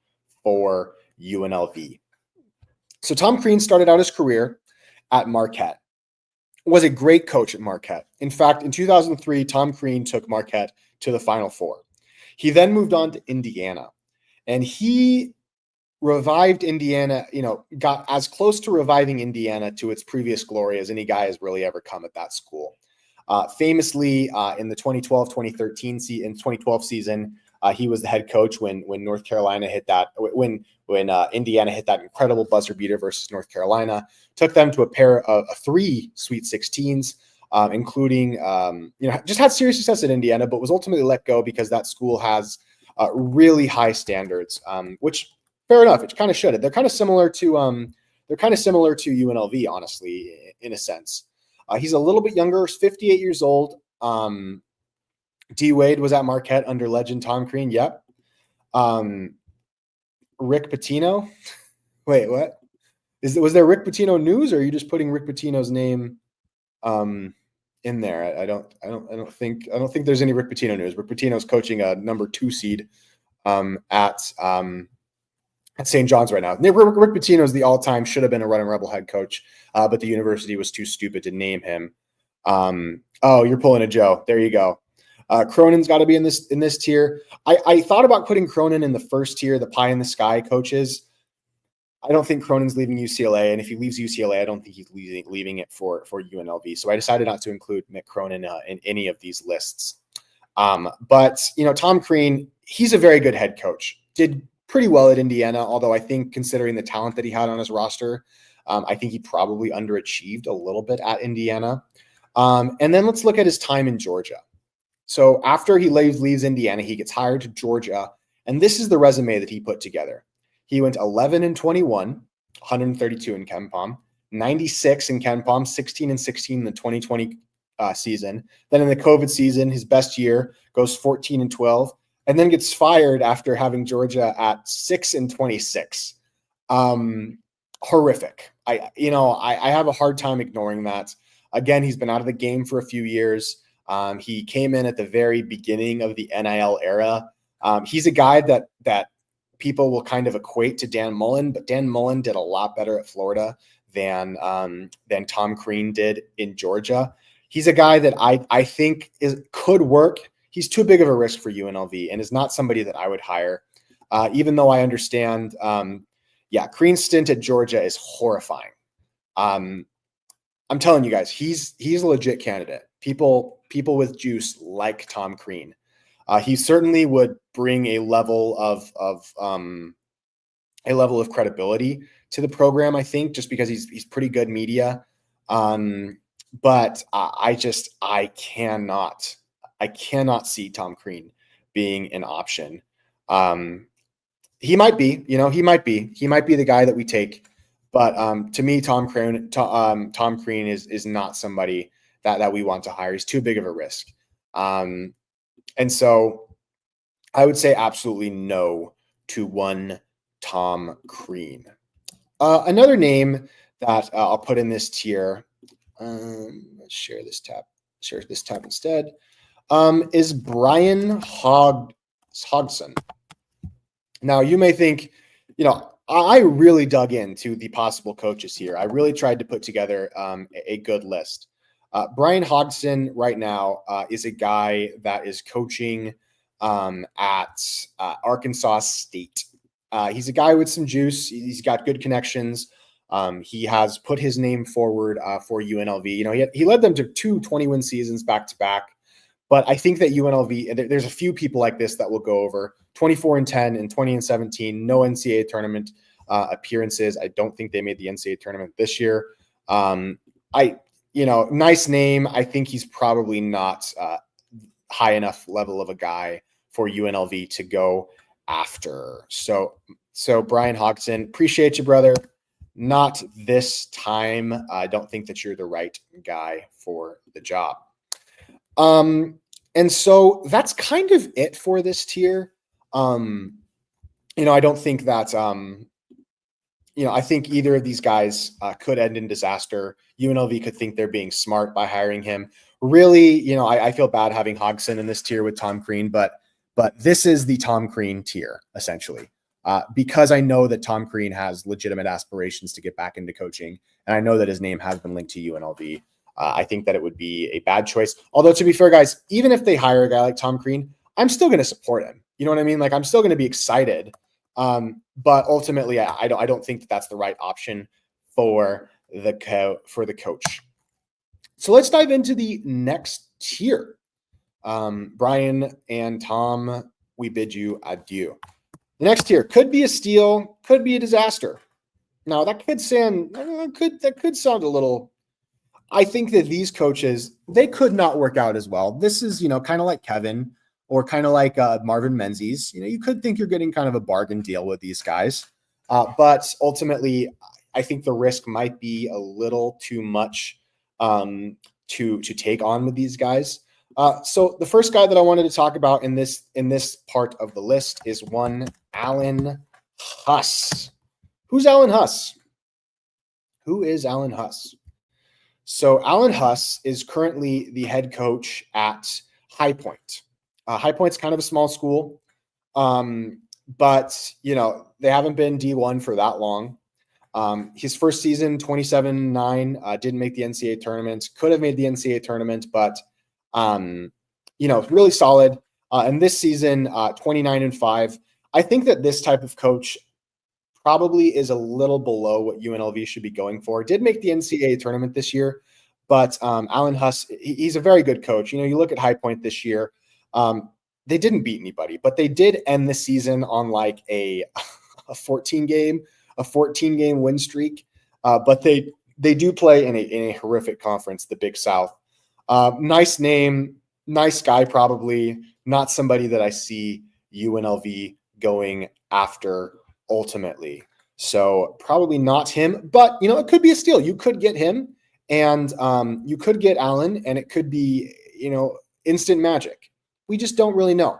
for UNLV. So Tom Crean started out his career at Marquette, was a great coach at Marquette. In fact, in 2003, Tom Crean took Marquette to the Final Four. He then moved on to Indiana, and he revived Indiana, you know, got as close to reviving Indiana to its previous glory as any guy has really ever come at that school. Famously, in the 2012 season, He was the head coach when North Carolina hit that, when Indiana hit that incredible buzzer beater versus North Carolina. Took them to a pair of 3 Sweet 16s, including, just had serious success at Indiana, but was ultimately let go because that school has really high standards, which fair enough. It kind of should. They're kind of similar to UNLV, honestly, in a sense. He's a little bit younger, 58 years old. D Wade was at Marquette under legend Tom Crean. Yep. Rick Pitino. Wait, what? Was there Rick Pitino news, or are you just putting Rick Pitino's name in there? I don't think there's any Rick Pitino news. Rick Pitino's coaching a number 2 seed at St. John's right now. Rick Pitino is the all-time should have been a Running Rebel head coach, but the university was too stupid to name him. Oh, you're pulling a Joe. There you go. Cronin's got to be in this tier. I thought about putting Cronin in the first tier, the pie in the sky coaches. I don't think Cronin's leaving UCLA, and if he leaves UCLA, I don't think he's leaving it for UNLV. So I decided not to include Mick Cronin in any of these lists. But Tom Crean, he's a very good head coach. Did pretty well at Indiana, although I think considering the talent that he had on his roster, I think he probably underachieved a little bit at Indiana. And then let's look at his time in Georgia. So after he leaves Indiana, he gets hired to Georgia, and this is the resume that he put together. He went 11-21, 132 in KenPom, 96 in KenPom, 16-16 in the 2020 season. Then in the COVID season, his best year, goes 14-12, and then gets fired after having Georgia at 6-26. Horrific. I have a hard time ignoring that. Again, he's been out of the game for a few years. He came in at the very beginning of the NIL era. He's a guy that people will kind of equate to Dan Mullen, but Dan Mullen did a lot better at Florida than Tom Crean did in Georgia. He's a guy that I think could work. He's too big of a risk for UNLV and is not somebody that I would hire, even though I understand. Crean's stint at Georgia is horrifying. I'm telling you guys, he's a legit candidate. People with juice like Tom Crean. He certainly would bring a level of credibility to the program, I think, just because he's pretty good media. But I cannot see Tom Crean being an option. He might be the guy that we take. But to me, Tom Crean is not somebody that we want to hire. He's too big of a risk. And so I would say absolutely no to one Tom Crean. Another name that I'll put in this tier, let's share this tab instead, is Brian Hodgson. Now you may think, I really dug into the possible coaches here. I really tried to put together a good list. Brian Hodgson right now is a guy that is coaching at Arkansas State. He's a guy with some juice. He's got good connections. He has put his name forward for UNLV. He led them to 2 20-win seasons back to back. But I think that UNLV, there's a few people like this that will go over 24-10 and 20-17, no NCAA tournament appearances. I don't think they made the NCAA tournament this year. Nice name. I think he's probably not high enough level of a guy for UNLV to go after. So Brian Hodgson, appreciate you, brother. Not this time. I don't think that you're the right guy for the job. And so that's kind of it for this tier. I don't think that, I think either of these guys could end in disaster. UNLV could think they're being smart by hiring him. Really, I feel bad having Hodgson in this tier with Tom Crean, but this is the Tom Crean tier, essentially, because I know that Tom Crean has legitimate aspirations to get back into coaching, and I know that his name has been linked to UNLV. I think that it would be a bad choice. Although, to be fair, guys, even if they hire a guy like Tom Crean, I'm still going to support him. You know what I mean? Like, I'm still going to be excited. But ultimately, I don't think that that's the right option for the coach. So let's dive into the next tier. Brian and Tom, we bid you adieu. The next tier could be a steal, could be a disaster. Now that could sound a little. I think that these coaches, they could not work out as well. This is, kind of like Kevin or kind of like Marvin Menzies. You could think you're getting kind of a bargain deal with these guys, but ultimately, I think the risk might be a little too much to take on with these guys. So the first guy that I wanted to talk about in this part of the list is one Alan Huss. Who's Alan Huss? Who is Alan Huss? So Alan Huss is currently the head coach at High Point. High Point's kind of a small school, but they haven't been D1 for that long. His first season, 27-9, didn't make the NCAA tournament. Could have made the NCAA tournament, but really solid. And this season, 29-5. I think that this type of coach probably is a little below what UNLV should be going for. Did make the NCAA tournament this year, but Alan Huss, he's a very good coach. You look at High Point this year, they didn't beat anybody, but they did end the season on like a 14-game win streak. But they do play in a horrific conference, the Big South. Nice name, nice guy, probably not somebody that I see UNLV going after ultimately. So probably not him, but it could be a steal. You could get him and you could get Allen, and it could be, instant magic. We just don't really know.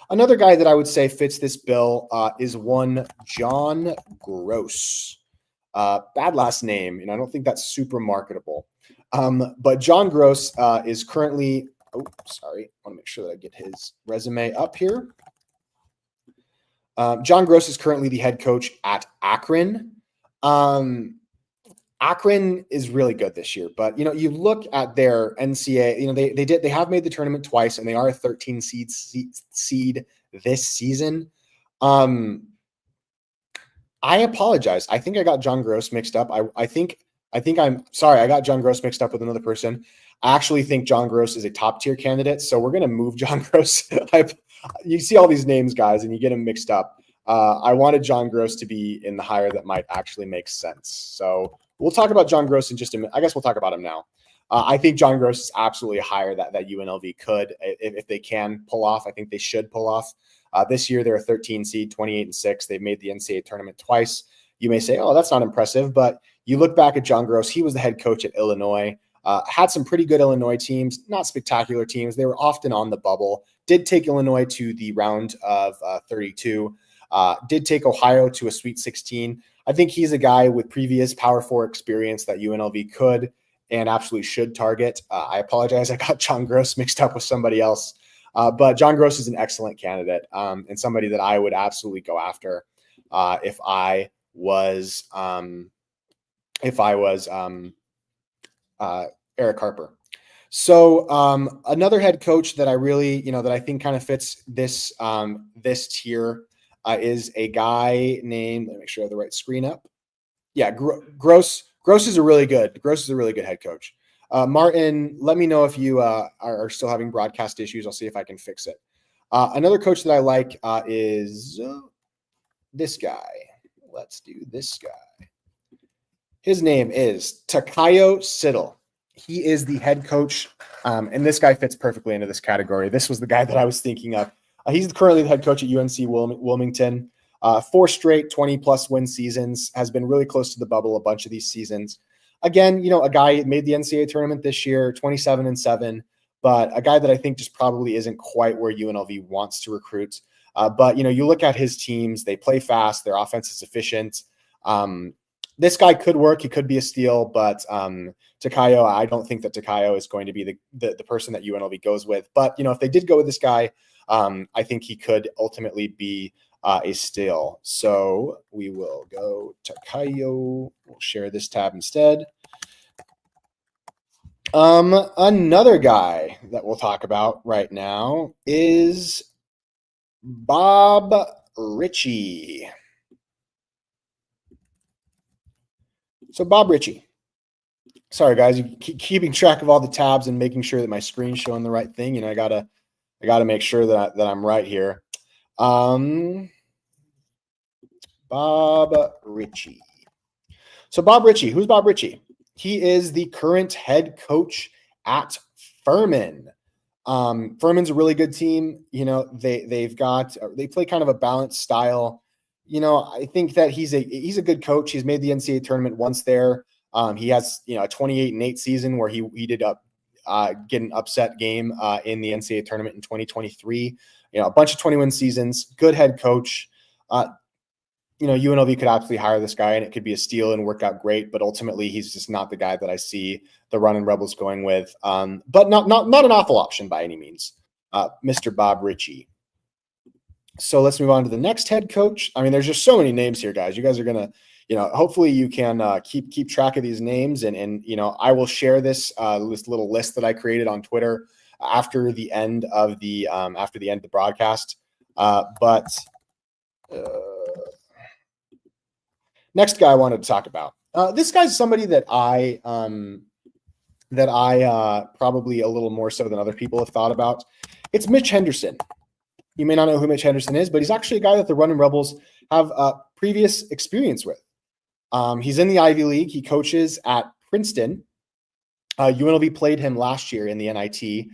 Another guy that I would say fits this bill is one John Gross. Bad last name, and I don't think that's super marketable. But John Gross is currently, I want to make sure that I get his resume up here. John Gross is currently the head coach at Akron. Akron is really good this year, but you look at their NCAA, they have made the tournament twice, and they are a 13 seed this season. I apologize. I think I got John Gross mixed up. I think I'm sorry. I got John Gross mixed up with another person. I actually think John Gross is a top tier candidate, so we're going to move John Gross. You see all these names, guys, and you get them mixed up. I wanted John Gross to be in the hire that might actually make sense. So we'll talk about John Gross in just a minute. I guess we'll talk about him now. I think John Gross is absolutely a hire that UNLV could, if they can pull off. I think they should pull off. This year, they're a 13 seed, 28-6. They've made the NCAA tournament twice. You may say, oh, that's not impressive, but you look back at John Gross. He was the head coach at Illinois. Had some pretty good Illinois teams, not spectacular teams. They were often on the bubble. Did take Illinois to the round of 32. Did take Ohio to a Sweet 16. I think he's a guy with previous Power 4 experience that UNLV could and absolutely should target. I apologize. I got John Gross mixed up with somebody else. But John Gross is an excellent candidate and somebody that I would absolutely go after if I was Eric Harper. So another head coach that I really, that I think kind of fits this this tier is a guy named. Let me make sure I have the right screen up. Yeah, Gross. Gross is a really good head coach. Martin, let me know if you are still having broadcast issues. I'll see if I can fix it. Another coach that I like is this guy. Let's do this guy. His name is Takayo Siddle. He is the head coach, and this guy fits perfectly into this category. This was the guy that I was thinking of. He's currently the head coach at UNC Wilmington. 4 straight 20-plus win seasons, has been really close to the bubble a bunch of these seasons. Again, a guy made the NCAA tournament this year, 27-7, but a guy that I think just probably isn't quite where UNLV wants to recruit. But, you look at his teams, they play fast, their offense is efficient. This guy could work. He could be a steal, but Takayo, I don't think that Takayo is going to be the person that UNLV goes with. But, if they did go with this guy, I think he could ultimately be a steal. So we will go Takayo. We'll share this tab instead. Another guy that we'll talk about right now is Bob Ritchie. So Bob Ritchie. Sorry, guys, you keep keeping track of all the tabs and making sure that my screen's showing the right thing. I gotta make sure that I'm right here. Bob Ritchie. So Bob Ritchie, who's Bob Ritchie? He is the current head coach at Furman. Furman's a really good team. You know, they play kind of a balanced style. You know, I think that he's a good coach. He's made the NCAA tournament once there. He has, you know, a 28-8 season where he did get an upset game in the NCAA tournament in 2023. You know, a bunch of 21 seasons. Good head coach. You know, UNLV could absolutely hire this guy and it could be a steal and work out great, but ultimately he's just not the guy that I see the Runnin' Rebels going with. But not an awful option by any means, Mr. Bob Ritchie. So let's move on to the next head coach. I mean, there's just so many names here, guys. You guys are gonna, you know, hopefully you can keep track of these names, and you know, I will share this little list that I created on Twitter after the end of the broadcast. Next guy I wanted to talk about. This guy's somebody that I probably a little more so than other people have thought about. It's Mitch Henderson. You may not know who Mitch Henderson is, but he's actually a guy that the Runnin' Rebels have previous experience with. He's in the Ivy League. He coaches at Princeton. UNLV played him last year in the NIT.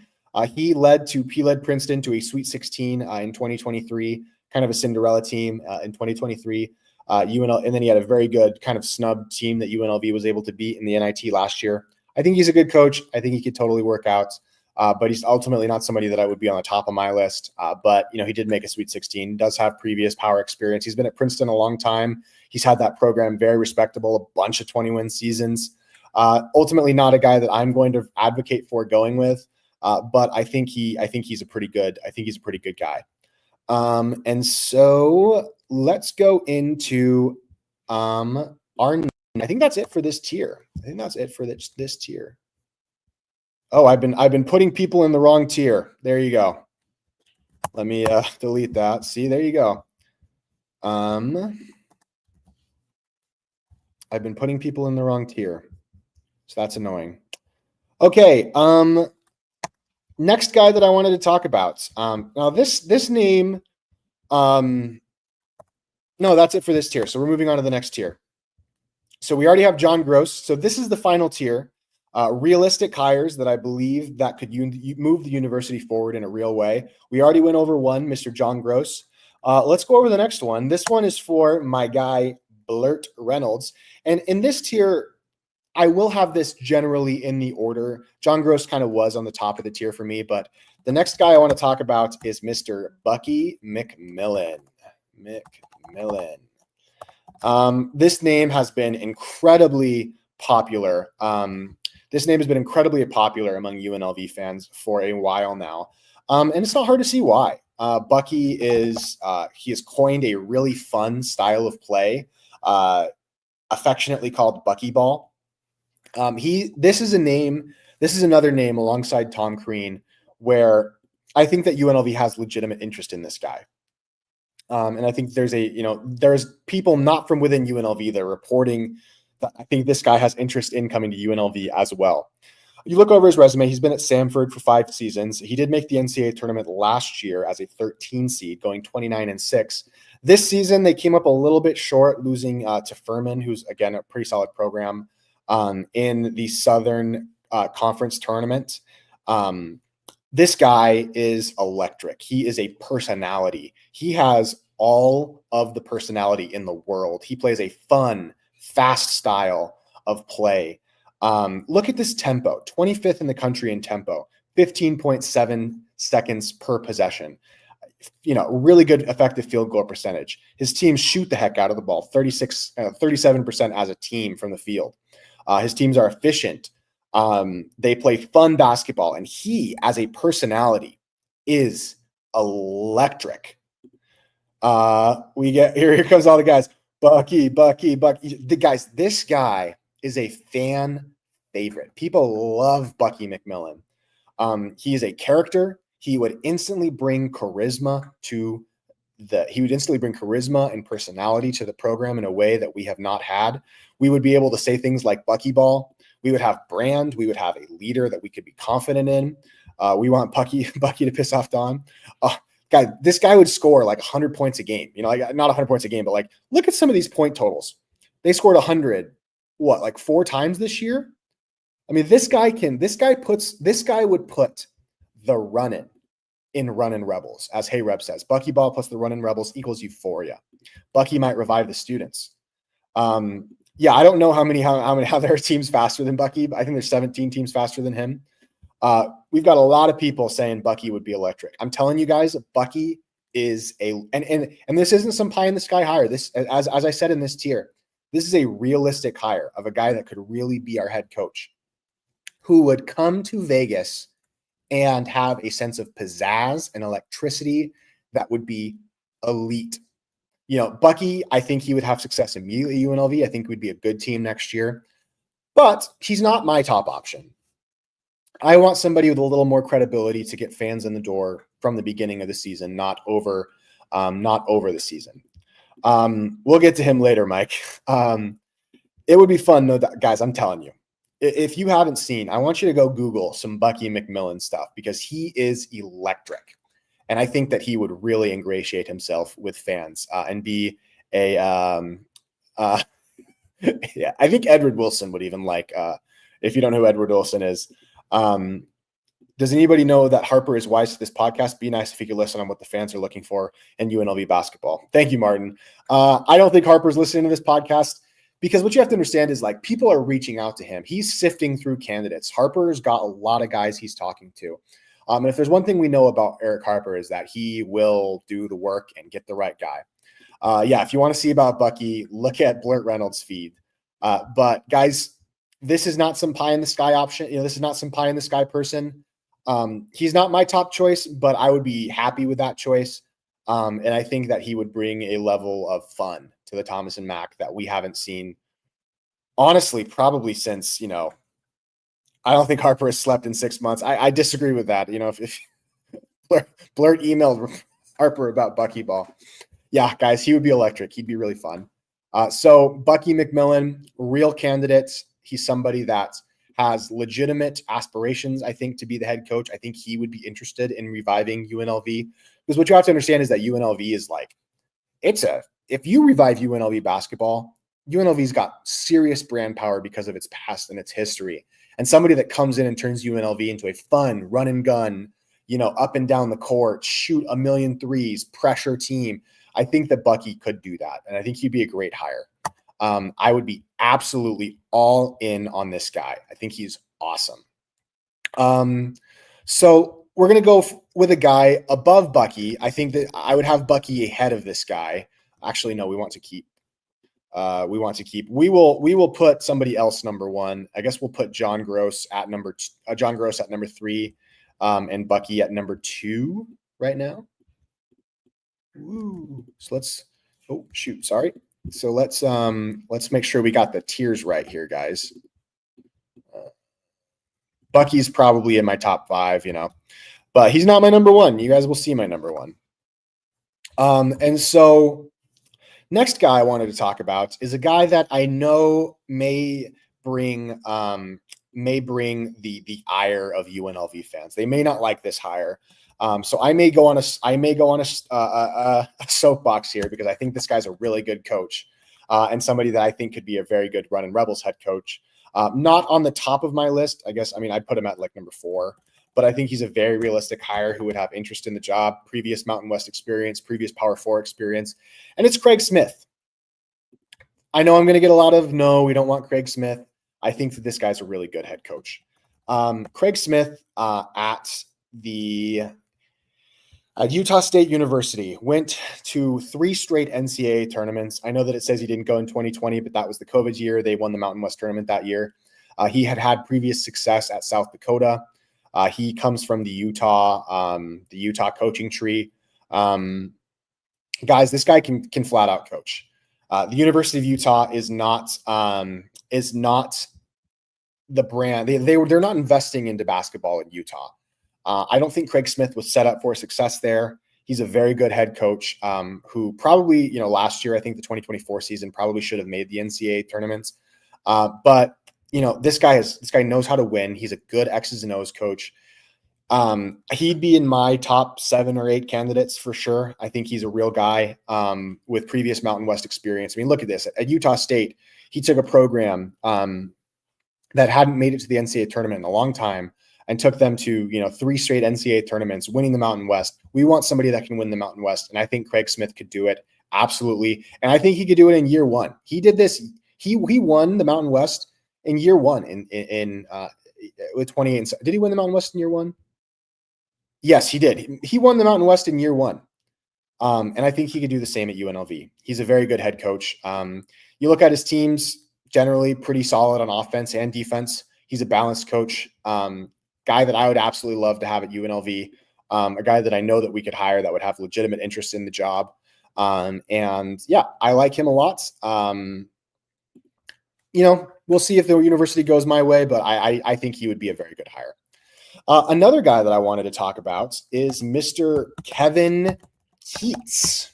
He led Princeton to a Sweet 16 in 2023, kind of a Cinderella team in 2023. UNLV, and then he had a very good kind of snub team that UNLV was able to beat in the NIT last year. I think he's a good coach. I think he could totally work out, but he's ultimately not somebody that I would be on the top of my list. But, you know, he did make a Sweet 16, does have previous power experience. He's been at Princeton a long time. He's had that program very respectable, a bunch of 20-win seasons. Ultimately not a guy that I'm going to advocate for going with, but I think he's a pretty good guy. And so let's go into our. I think that's it for this tier. This tier. Oh, I've been putting people in the wrong tier. There you go. Let me delete that. See, there you go. I've been putting people in the wrong tier, so that's annoying. Okay. Next guy that I wanted to talk about. Now this name. No, that's it for this tier. So we're moving on to the next tier. So we already have John Gross. So this is the final tier. Realistic hires that I believe that could move the university forward in a real way. We already went over one, Mr. John Gross. Let's go over the next one. This one is for my guy, Blurt Reynolds. And in this tier, I will have this generally in the order. John Gross kind of was on the top of the tier for me, but the next guy I want to talk about is Mr. Bucky McMillan. This name has been incredibly popular. This name has been incredibly popular among UNLV fans for a while now. And it's not hard to see why. Bucky he has coined a really fun style of play, affectionately called Bucky Ball. This is another name alongside Tom Crean where I think that UNLV has legitimate interest in this guy. And I think there's people not from within UNLV that are reporting that I think this guy has interest in coming to UNLV as well. You look over his resume, he's been at Samford for 5 seasons. He did make the NCAA tournament last year as a 13 seed, going 29-6. This season, they came up a little bit short, losing to Furman, who's, again, a pretty solid program, in the Southern Conference tournament. This guy is electric. He is a personality. He has all of the personality in the world. He plays a fun, fast style of play. Look at this tempo, 25th in the country in tempo, 15.7 seconds per possession. You know, really good effective field goal percentage. His teams shoot the heck out of the ball, 37% as a team from the field. His teams are efficient. They play fun basketball, and he, as a personality, is electric. Here comes all the guys. Bucky. This guy is a fan favorite. People love Bucky McMillan. He is a character. He would instantly bring charisma and personality to the program in a way that we have not had. We would be able to say things like Bucky Ball. We would have brand. We would have a leader that we could be confident in. We want Bucky to piss off Don. this guy would score like 100 points a game. Like not 100 points a game, but like look at some of these point totals. They scored 100, like 4 times this year? I mean, this guy would put the run-in Run-In Rebels, as Hey Rep says. Bucky Ball plus the Run-In Rebels equals euphoria. Bucky might revive the students. Yeah, I don't know how there are teams faster than Bucky, but I think there's 17 teams faster than him. We've got a lot of people saying Bucky would be electric. I'm telling you guys, Bucky is and this isn't some pie in the sky hire. This, as I said in this tier, this is a realistic hire of a guy that could really be our head coach, who would come to Vegas and have a sense of pizzazz and electricity that would be elite. Bucky, I think he would have success immediately at UNLV. I think we'd be a good team next year, but he's not my top option. I want somebody with a little more credibility to get fans in the door from the beginning of the season, not over the season. We'll get to him later, Mike. It would be fun, though, guys. I'm telling you, if you haven't seen, I want you to go Google some Bucky McMillan stuff because he is electric. And I think that he would really ingratiate himself with fans and be a yeah, I think Edward Wilson would even like, if you don't know who Edward Wilson is. Does anybody know that Harper is wise to this podcast? Be nice if he could listen on what the fans are looking for in UNLV basketball. Thank you, Martin. I don't think Harper's listening to this podcast because what you have to understand is like people are reaching out to him. He's sifting through candidates. Harper's got a lot of guys he's talking to. And if there's one thing we know about Eric Harper is that he will do the work and get the right guy. Yeah, if you want to see about Bucky, look at Blurt Reynolds' feed. But guys, this is not some pie in the sky option. This is not some pie in the sky person. He's not my top choice, but I would be happy with that choice. And I think that he would bring a level of fun to the Thomas and Mack that we haven't seen, honestly, probably since, I don't think Harper has slept in 6 months. I disagree with that. If Blurt emailed Harper about Bucky Ball. Yeah, guys, he would be electric. He'd be really fun. So Bucky McMillan, real candidate. He's somebody that has legitimate aspirations, I think, to be the head coach. I think he would be interested in reviving UNLV because what you have to understand is that UNLV is like, if you revive UNLV basketball, UNLV's got serious brand power because of its past and its history. And somebody that comes in and turns UNLV into a fun run and gun, up and down the court, shoot a million threes, pressure team. I think that Bucky could do that. And I think he'd be a great hire. I would be absolutely all in on this guy. I think he's awesome. So we're going to go with a guy above Bucky. I think that I would have Bucky ahead of this guy. Actually, no, we want to keep. We will put somebody else number one. I guess we'll put John Gross at number 3, and Bucky at number 2 right now. Ooh. So let's. Oh shoot! Sorry. So let's make sure we got the tiers right here, guys. Bucky's probably in my top 5, but he's not my number 1. You guys will see my number 1. And so next guy I wanted to talk about is a guy that I know may bring the ire of UNLV fans. They may not like this hire. So I may go on a soapbox here because I think this guy's a really good coach and somebody that I think could be a very good Run-In Rebels head coach. Not on the top of my list, I guess. I mean, I'd put him at like number 4, but I think he's a very realistic hire who would have interest in the job, previous Mountain West experience, previous Power 4 experience, and it's Craig Smith. I know I'm going to get a lot of no, we don't want Craig Smith. I think that this guy's a really good head coach. Craig Smith at Utah State University went to 3 straight NCAA tournaments. I know that it says he didn't go in 2020, but that was the COVID year. They won the Mountain West tournament that year. He had previous success at South Dakota. He comes from the Utah coaching tree. Guys, this guy can flat out coach. The University of Utah is not the brand. They're not investing into basketball in Utah. I don't think Craig Smith was set up for success there. He's a very good head coach who probably, last year, I think the 2024 season probably should have made the NCAA tournaments. But this guy knows how to win. He's a good X's and O's coach. He'd be in my top 7 or 8 candidates for sure. I think he's a real guy with previous Mountain West experience. I mean, look at this. At Utah State, he took a program that hadn't made it to the NCAA tournament in a long time and took them to 3 straight NCAA tournaments, winning the Mountain West. We want somebody that can win the Mountain West, and I think Craig Smith could do it absolutely. And I think he could do it in year 1. He did this. He won the Mountain West in year 1 in with 28. Did he win the Mountain West in year 1? Yes, he did. He won the Mountain West in year 1. And I think he could do the same at UNLV. He's a very good head coach. You look at his teams, generally pretty solid on offense and defense. He's a balanced coach, guy that I would absolutely love to have at UNLV, a guy that I know that we could hire that would have legitimate interest in the job. And yeah, I like him a lot. We'll see if the university goes my way, but I think he would be a very good hire. Another guy that I wanted to talk about is Mr. Kevin Keats.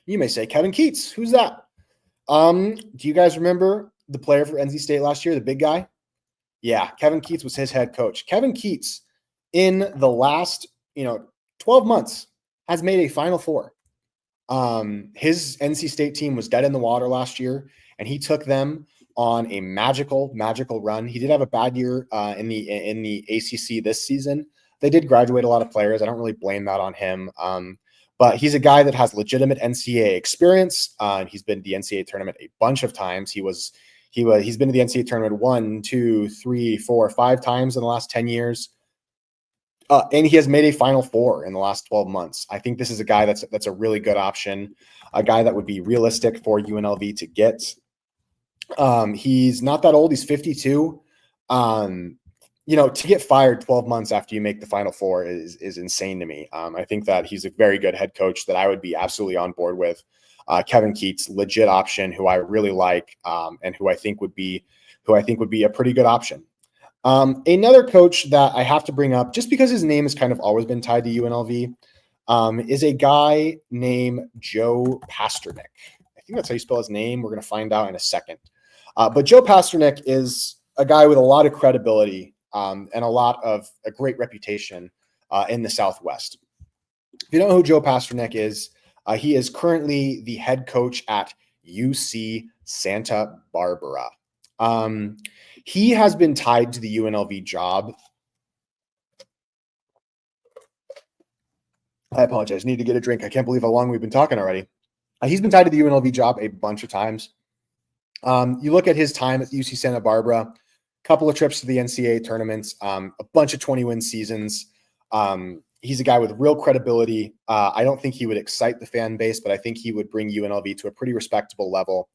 You may say, Kevin Keats, who's that? Do you guys remember the player for NC State last year, the big guy? Yeah, Kevin Keats was his head coach. Kevin Keats, in the last 12 months, has made a Final Four. His NC State team was dead in the water last year, and he took them on a magical run. He did have a bad year in the ACC this season. They did graduate a lot of players. I don't really blame that on him. But he's a guy that has legitimate NCAA experience. He's been to the NCAA tournament a bunch of times. He's been to the NCAA tournament 1, 2, 3, 4, 5 times in the last 10 years. And he has made a Final Four in the last 12 months. I think this is a guy that's a really good option, a guy that would be realistic for UNLV to get. He's not that old. He's 52. To get fired 12 months after you make the Final Four is insane to me. I think that he's a very good head coach that I would be absolutely on board with. Kevin Keats, legit option, who I really like, and who I think would be a pretty good option. Another coach that I have to bring up, just because his name has kind of always been tied to UNLV, is a guy named Joe Pasternak. I think that's how you spell his name. We're going to find out in a second. But Joe Pasternak is a guy with a lot of credibility and a great reputation in the Southwest. If you don't know who Joe Pasternak is, he is currently the head coach at UC Santa Barbara. He has been tied to the UNLV job. I apologize. I need to get a drink. I can't believe how long we've been talking already. He's been tied to the UNLV job a bunch of times. You look at his time at UC Santa Barbara, a couple of trips to the NCAA tournaments, a bunch of 20-win seasons. He's a guy with real credibility. I don't think he would excite the fan base, but I think he would bring UNLV to a pretty respectable level.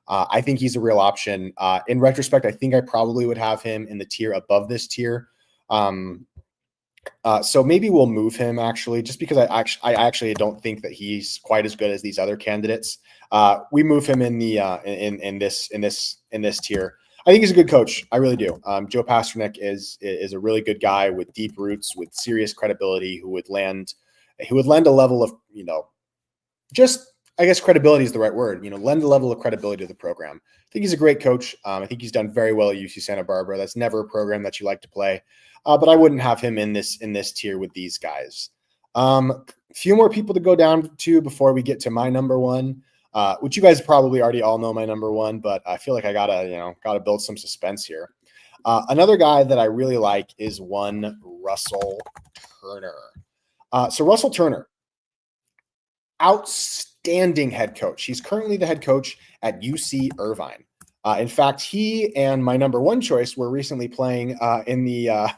I think he's a real option. In retrospect, I think I probably would have him in the tier above this tier. So maybe we'll move him actually, just because I actually don't think that he's quite as good as these other candidates. We move him in the in this tier. I think he's a good coach. I really do. Joe Pasternak is a really good guy with deep roots, with serious credibility, who would lend a level of just, I guess credibility is the right word. Lend a level of credibility to the program. I think he's a great coach. I think he's done very well at UC Santa Barbara. That's never a program that you like to play. But I wouldn't have him in this tier with these guys. A few more people to go down to before we get to my number one, which you guys probably already all know my number one, but I feel like I gotta build some suspense here. Another guy that I really like is one Russell Turner. So Russell Turner, outstanding head coach. He's currently the head coach at UC Irvine. In fact, he and my number one choice were recently playing in the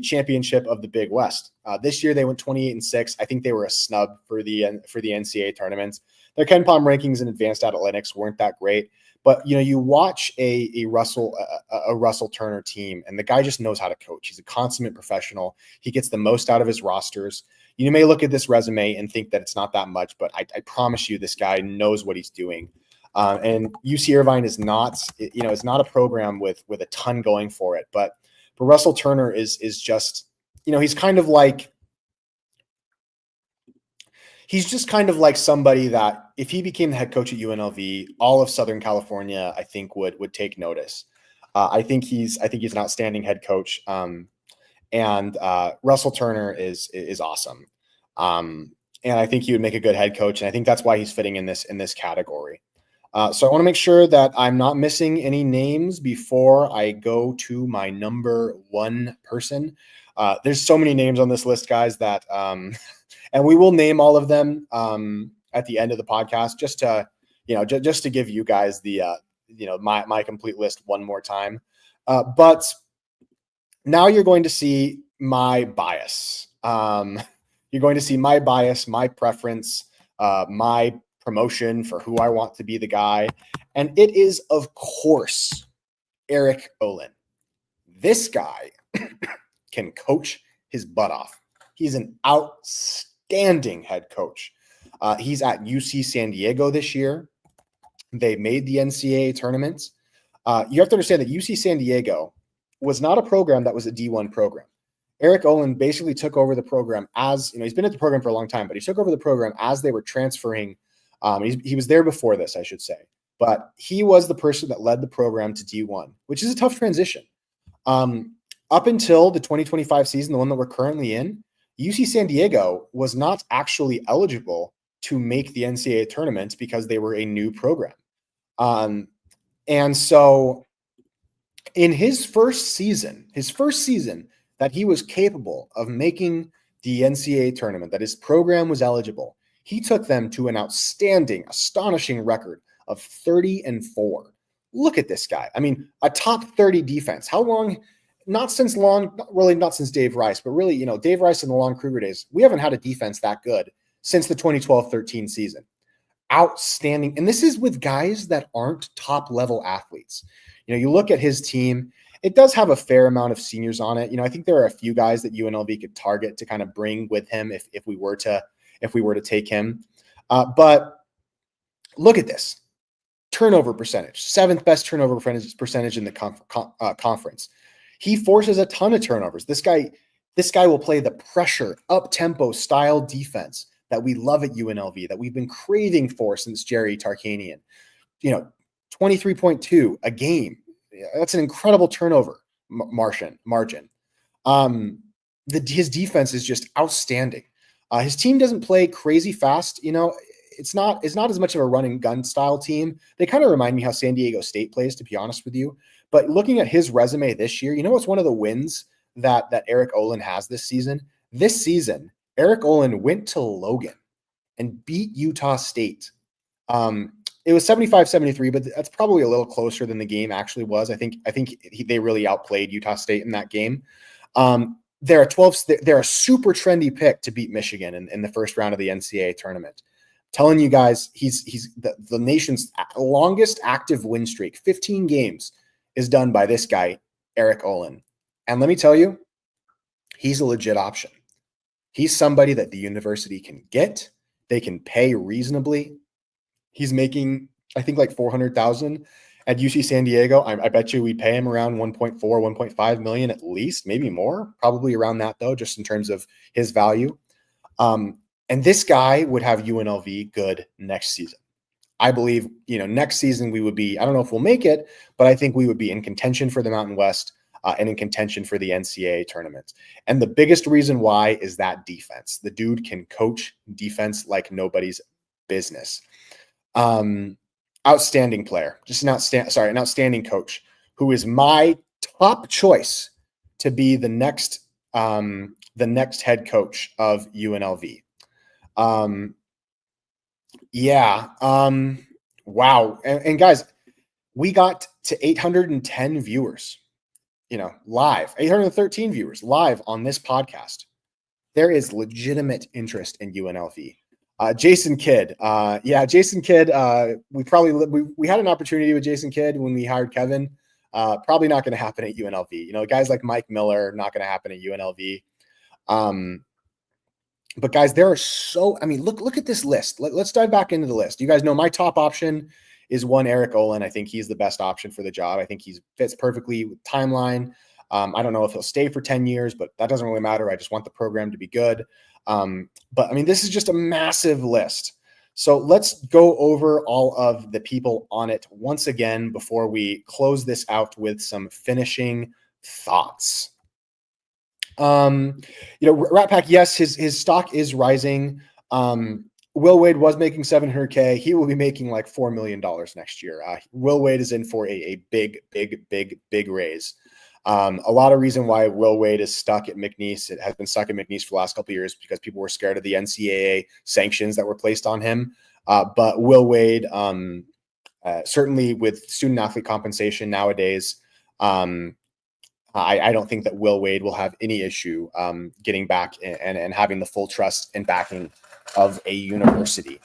championship of the Big West. This year they went 28-6. I think they were a snub for the NCAA tournament. Their KenPom rankings in advanced analytics weren't that great, but you watch a Russell Turner team, and the guy just knows how to coach. He's a consummate professional. He gets the most out of his rosters. You may look at this resume and think that it's not that much, but I promise you, this guy knows what he's doing. And UC Irvine is not a program with a ton going for it, but Russell Turner is just, he's just kind of like somebody that if he became the head coach at UNLV, all of Southern California, I think would take notice. I think he's an outstanding head coach. And Russell Turner is awesome. And I think he would make a good head coach. And I think that's why he's fitting in this category. So I want to make sure that I'm not missing any names before I go to my number one person. There's so many names on this list, guys, that and we will name all of them at the end of the podcast, just to just to give you guys the my complete list one more time. But now you're going to see my bias. You're going to see my bias, my preference, my promotion for who I want to be the guy. And it is, of course, Eric Olin. This guy can coach his butt off. He's an outstanding head coach. He's at UC San Diego this year. They made the NCAA tournament. You have to understand that UC San Diego was not a program that was a D1 program. Eric Olin basically took over the program as, he's been at the program for a long time, but he took over the program as they were transferring. He was there before this, I should say, but he was the person that led the program to D1, which is a tough transition. Up until the 2025 season, the one that we're currently in, UC San Diego was not actually eligible to make the NCAA tournament because they were a new program. And so in his first season that he was capable of making the NCAA tournament, that his program was eligible, he took them to an outstanding, astonishing record of 30-4. Look at this guy. I mean, a top 30 defense. How long? Not since Dave Rice, but really, Dave Rice in the Lon Kruger days, we haven't had a defense that good since the 2012-13 season. Outstanding. And this is with guys that aren't top level athletes. You look at his team, it does have a fair amount of seniors on it. I think there are a few guys that UNLV could target to kind of bring with him if we were to take him. But look at this. Turnover percentage, 7th best turnover percentage in the conference. He forces a ton of turnovers. This guy will play the pressure, up-tempo style defense that we love at UNLV, that we've been craving for since Jerry Tarkanian. 23.2 a game. That's an incredible turnover margin. His defense is just outstanding. His team doesn't play crazy fast. It's not as much of a run and gun style team. They kind of remind me how San Diego State plays, to be honest with you. But looking at his resume this year, what's one of the wins that Eric Olin has this season? This season, Eric Olin went to Logan and beat Utah State. It was 75-73, but that's probably a little closer than the game actually was. I think they really outplayed Utah State in that game. They're a super trendy pick to beat Michigan in the first round of the NCAA tournament. Telling you guys, he's the nation's longest active win streak, 15 games, is done by this guy, Eric Olin. And let me tell you, he's a legit option. He's somebody that the university can get. They can pay reasonably. He's making, I think, like $400,000 at UC San Diego. I bet you we pay him around 1.4, 1.5 million at least, maybe more, probably around that though, just in terms of his value. And this guy would have UNLV good next season. I believe, next season we would be, I don't know if we'll make it, but I think we would be in contention for the Mountain West and in contention for the NCAA tournament. And the biggest reason why is that defense. The dude can coach defense like nobody's business. Outstanding player, just an outstanding coach who is my top choice to be the next head coach of UNLV. Wow. And guys, we got to 810 viewers, live, 813 viewers live on this podcast. There is legitimate interest in UNLV. Jason Kidd. Jason Kidd. We had an opportunity with Jason Kidd when we hired Kevin. Probably not going to happen at UNLV. Guys like Mike Miller, not going to happen at UNLV. But guys, there are look at this list. Let's dive back into the list. You guys know my top option is one Eric Olin. I think he's the best option for the job. I think he fits perfectly with timeline. I don't know if he'll stay for 10 years, but that doesn't really matter. I just want the program to be good. But this is just a massive list. So let's go over all of the people on it once again before we close this out with some finishing thoughts. Rat Pack, yes, his stock is rising. Will Wade was making $700K. He will be making like $4 million next year. Will Wade is in for a big raise. A lot of reason why Will Wade is stuck at McNeese. It has been stuck at McNeese for the last couple of years because people were scared of the NCAA sanctions that were placed on him. But Will Wade, certainly with student athlete compensation nowadays, I don't think that Will Wade will have any issue getting back and having the full trust and backing of a university.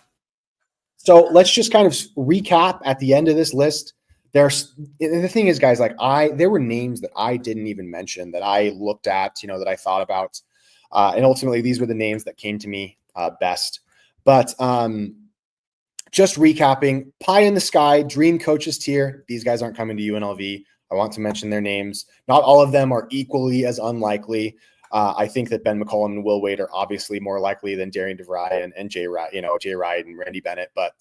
So let's just kind of recap at the end of this list. The thing is, guys, like there were names that I didn't even mention that I looked at, that I thought about. And ultimately these were the names that came to me best. But just recapping, pie in the sky, dream coaches tier. These guys aren't coming to UNLV. I want to mention their names. Not all of them are equally as unlikely. I think that Ben McCollum and Will Wade are obviously more likely than Darian DeVry and Jay Wright, Jay Wright and Randy Bennett. But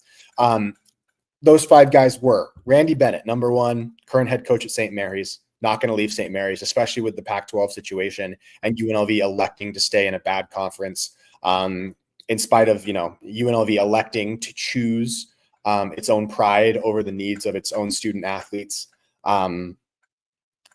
those 5 guys were Randy Bennett, number 1, current head coach at St. Mary's, not going to leave St. Mary's, especially with the Pac-12 situation and UNLV electing to stay in a bad conference. In spite of, UNLV electing to choose its own pride over the needs of its own student athletes.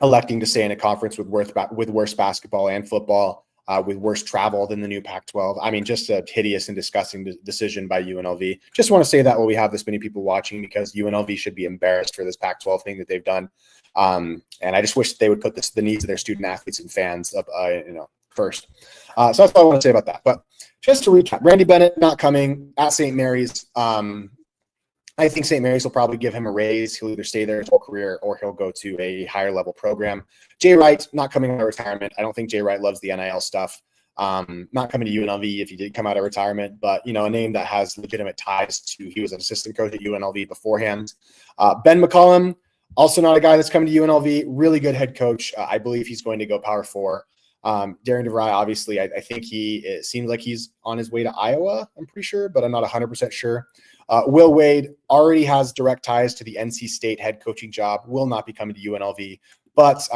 Electing to stay in a conference with worse basketball and football, with worse travel than the new Pac-12. I mean, just a hideous and disgusting decision by UNLV. Just want to say that while we have this many people watching, because UNLV should be embarrassed for this Pac-12 thing that they've done. And I just wish they would put the needs of their student athletes and fans up, first. So that's all I want to say about that. But just to recap, Randy Bennett not coming at St. Mary's. I think St. Mary's will probably give him a raise. He'll either stay there his whole career or he'll go to a higher level program. Jay Wright, not coming out of retirement. I don't think Jay Wright loves the NIL stuff. Not coming to UNLV if he did come out of retirement, but, a name that has legitimate ties to, he was an assistant coach at UNLV beforehand. Ben McCollum, also not a guy that's coming to UNLV. Really good head coach. I believe he's going to go Power 4. Darian DeVry, obviously, I think it seems like he's on his way to Iowa, I'm pretty sure, but I'm not 100% sure. Will Wade already has direct ties to the NC State head coaching job, will not be coming to UNLV, but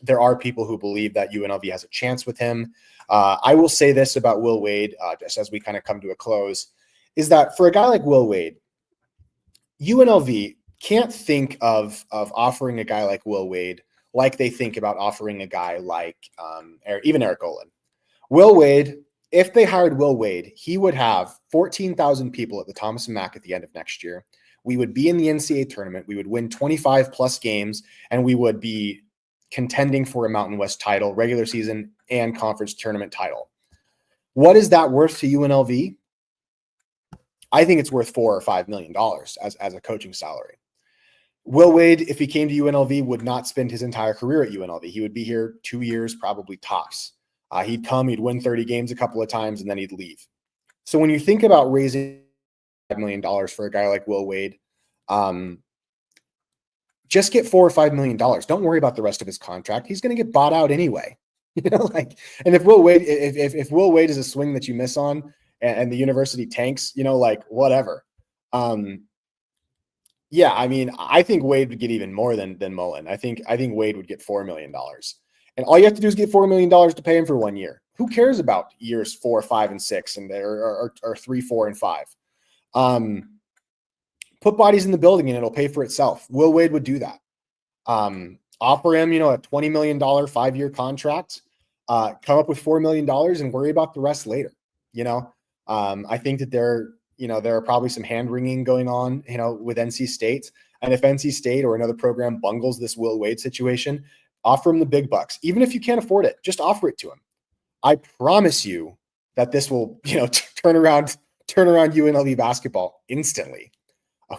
there are people who believe that UNLV has a chance with him. I will say this about Will Wade, just as we kind of come to a close, is that for a guy like Will Wade, UNLV can't think of offering a guy like Will Wade like they think about offering a guy like even Eric Olin. Will Wade, if they hired Will Wade, he would have 14,000 people at the Thomas & Mack at the end of next year. We would be in the NCAA tournament. We would win 25 plus games, and we would be contending for a Mountain West title, regular season and conference tournament title. What is that worth to UNLV? I think it's worth $4 or $5 million as a coaching salary. Will Wade, if he came to UNLV, would not spend his entire career at UNLV. He would be here 2 years, probably tops. He'd come, he'd win 30 games a couple of times, and then he'd leave. So when you think about raising $5 million for a guy like Will Wade, just get $4 or $5 million. Don't worry about the rest of his contract. He's going to get bought out anyway. And if Will Wade, if Will Wade is a swing that you miss on, and the university tanks, whatever. Yeah, I mean, I think Wade would get even more than Mullen. I think Wade would get $4 million. And all you have to do is get $4 million to pay him for 1 year. Who cares about years 4, 5, and 6 or 3, 4, and 5? Put bodies in the building and it'll pay for itself. Will Wade would do that. Offer him, a $20 million 5-year contract, come up with $4 million and worry about the rest later. I think that there are probably some hand wringing going on, with NC State. And if NC State or another program bungles this Will Wade situation, offer him the big bucks. Even if you can't afford it, just offer it to him. I promise you that this will, turn around UNLV basketball instantly.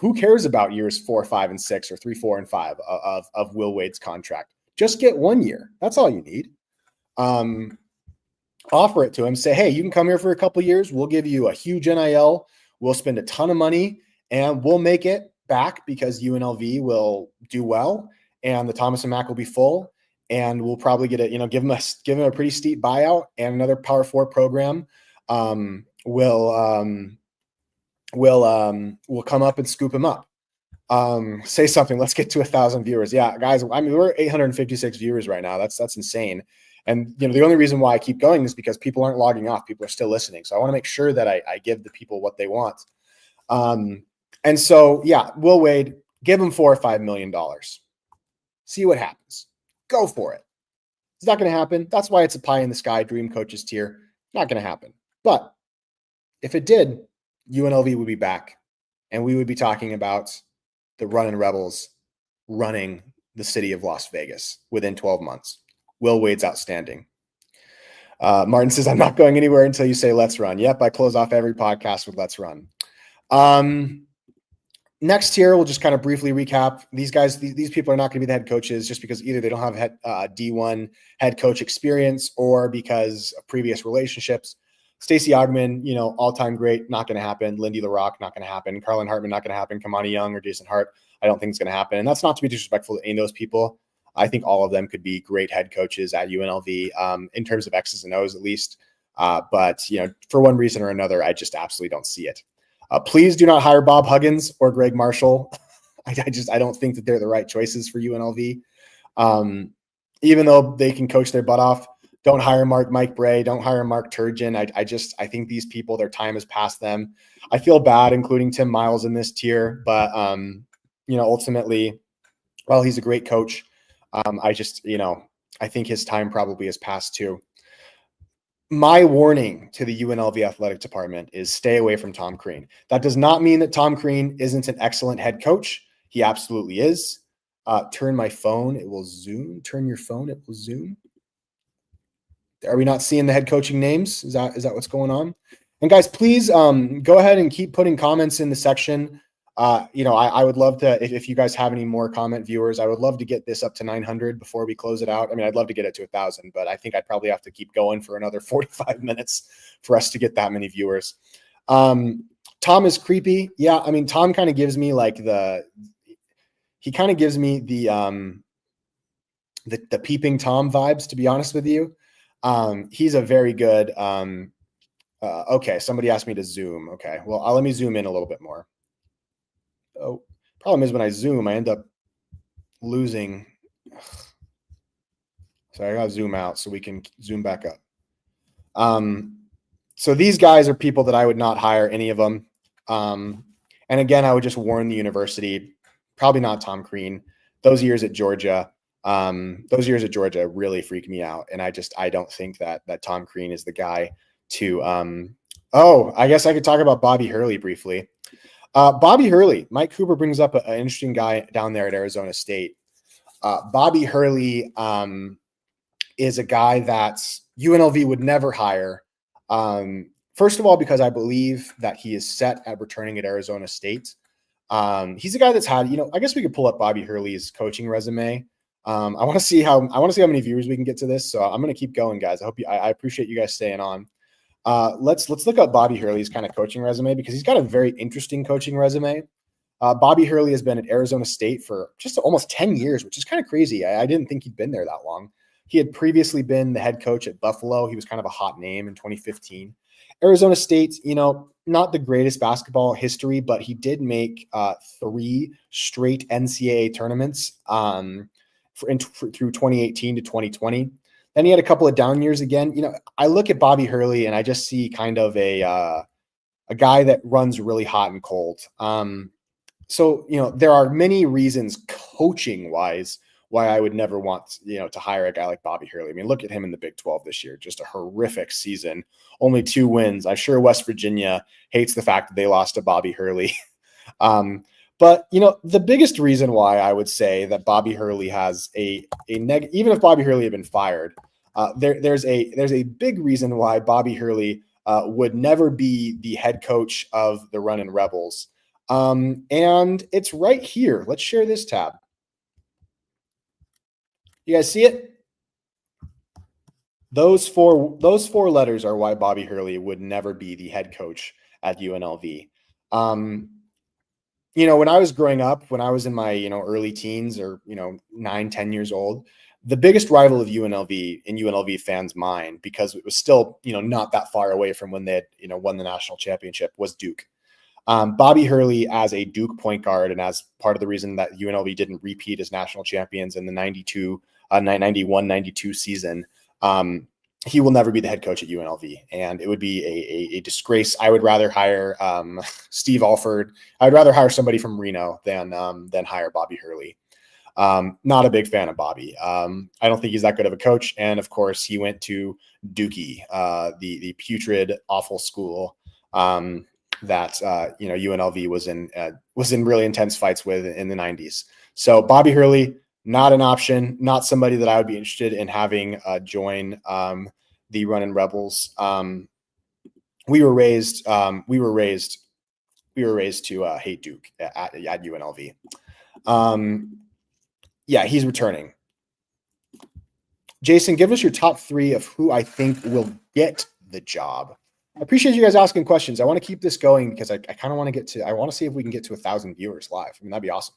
Who cares about years 4, 5, and 6 or 3, 4, and 5 of Will Wade's contract? Just get 1 year. That's all you need. Offer it to him. Say, hey, you can come here for a couple of years. We'll give you a huge NIL. We'll spend a ton of money and we'll make it back because UNLV will do well and the Thomas & Mack will be full. And we'll probably get it, give him a pretty steep buyout, and another Power 4 program will come up and scoop him up. Say something. Let's get to 1,000 viewers. Yeah, guys. I mean, we're 856 viewers right now. That's insane. And, the only reason why I keep going is because people aren't logging off. People are still listening. So I want to make sure that I give the people what they want. And so, yeah, Will Wade, give him $4 or $5 million. See what happens. Go for it. It's not going to happen. That's why it's a pie in the sky dream coaches tier. Not going to happen. But if it did, UNLV would be back, and we would be talking about the Runnin' Rebels running the city of Las Vegas within 12 months. Will Wade's outstanding. Martin says, I'm not going anywhere until you say let's run. Yep, I close off every podcast with let's run. Next here, we'll just kind of briefly recap. These guys, these people are not going to be the head coaches just because either they don't have D1 head coach experience or because of previous relationships. Stacey Ogman, all-time great, not going to happen. Lindy LaRock, not going to happen. Carlin Hartman, not going to happen. Kamani Young or Jason Hart, I don't think it's going to happen. And that's not to be disrespectful to any of those people. I think all of them could be great head coaches at UNLV in terms of X's and O's at least. But for one reason or another, I just absolutely don't see it. Please do not hire Bob Huggins or Greg Marshall. I don't think that they're the right choices for UNLV. Even though they can coach their butt off, don't hire Mike Bray. Don't hire Mark Turgeon. I think these people, their time has passed them. I feel bad including Tim Miles in this tier, but ultimately, well, he's a great coach. I think his time probably has passed too. My warning to the UNLV athletic department is stay away from Tom Crean. That does not mean that Tom Crean isn't an excellent head coach. He absolutely is. Turn my phone, it will zoom. Turn your phone, it will zoom. Are we not seeing the head coaching names? Is that what's going on? And guys, please go ahead and keep putting comments in the section. I would love to, if you guys have any more comment viewers, I would love to get this up to 900 before we close it out. I mean, I'd love to get it to 1,000, but I think I'd probably have to keep going for another 45 minutes for us to get that many viewers. Tom is creepy. Yeah. I mean, Tom kind of gives me like the peeping Tom vibes, to be honest with you. He's a very good, okay. Somebody asked me to zoom. Okay. Well, let me zoom in a little bit more. Oh, problem is when I zoom, I end up losing. So I got to zoom out so we can zoom back up. So these guys are people that I would not hire, any of them. And again, I would just warn the university, probably not Tom Crean. Those years at Georgia really freak me out. And I don't think that Tom Crean is the guy to, I guess I could talk about Bobby Hurley briefly. Bobby Hurley, Mike Cooper brings up an interesting guy down there at Arizona State. Bobby Hurley is a guy that UNLV would never hire. First of all, because I believe that he is set at returning at Arizona State. He's a guy that's had, I guess we could pull up Bobby Hurley's coaching resume. I want to see how many viewers we can get to this. So I'm going to keep going, guys. I appreciate you guys staying on. Let's look up Bobby Hurley's kind of coaching resume because he's got a very interesting coaching resume. Bobby Hurley has been at Arizona State for just almost 10 years, which is kind of crazy. I didn't think he'd been there that long. He had previously been the head coach at Buffalo. He was kind of a hot name in 2015. Arizona State, not the greatest basketball history, but he did make 3 straight NCAA tournaments through 2018 to 2020. Then he had a couple of down years again. I look at Bobby Hurley and I just see kind of a guy that runs really hot and cold. So there are many reasons coaching wise why I would never want, to hire a guy like Bobby Hurley. I mean, look at him in the Big 12 this year, just a horrific season, only 2 wins. I'm sure West Virginia hates the fact that they lost to Bobby Hurley. But the biggest reason why I would say that Bobby Hurley has even if Bobby Hurley had been fired, there's a big reason why Bobby Hurley would never be the head coach of the Runnin' Rebels. And it's right here. Let's share this tab. You guys see it? Those four letters are why Bobby Hurley would never be the head coach at UNLV. When I was growing up, when I was in my, early teens or, 9, 10 years old, the biggest rival of UNLV in UNLV fans' mind, because it was still, not that far away from when they had, won the national championship, was Duke. Bobby Hurley as a Duke point guard and as part of the reason that UNLV didn't repeat as national champions in the 91-92 season he will never be the head coach at UNLV, and it would be a disgrace. I would rather hire Steve Alford. I would rather hire somebody from Reno than hire Bobby Hurley. Not a big fan of Bobby. I don't think he's that good of a coach. And of course, he went to Dookie, the putrid, awful school that UNLV was in really intense fights with in the 90s. So Bobby Hurley, not an option, not somebody that I would be interested in having join the Runnin' Rebels. We were raised to hate Duke at UNLV. Yeah, he's returning. Jason, give us your top 3 of who I think will get the job. I appreciate you guys asking questions. I want to keep this going because I kind of want to I want to see if we can get to 1,000 viewers live. I mean, that'd be awesome.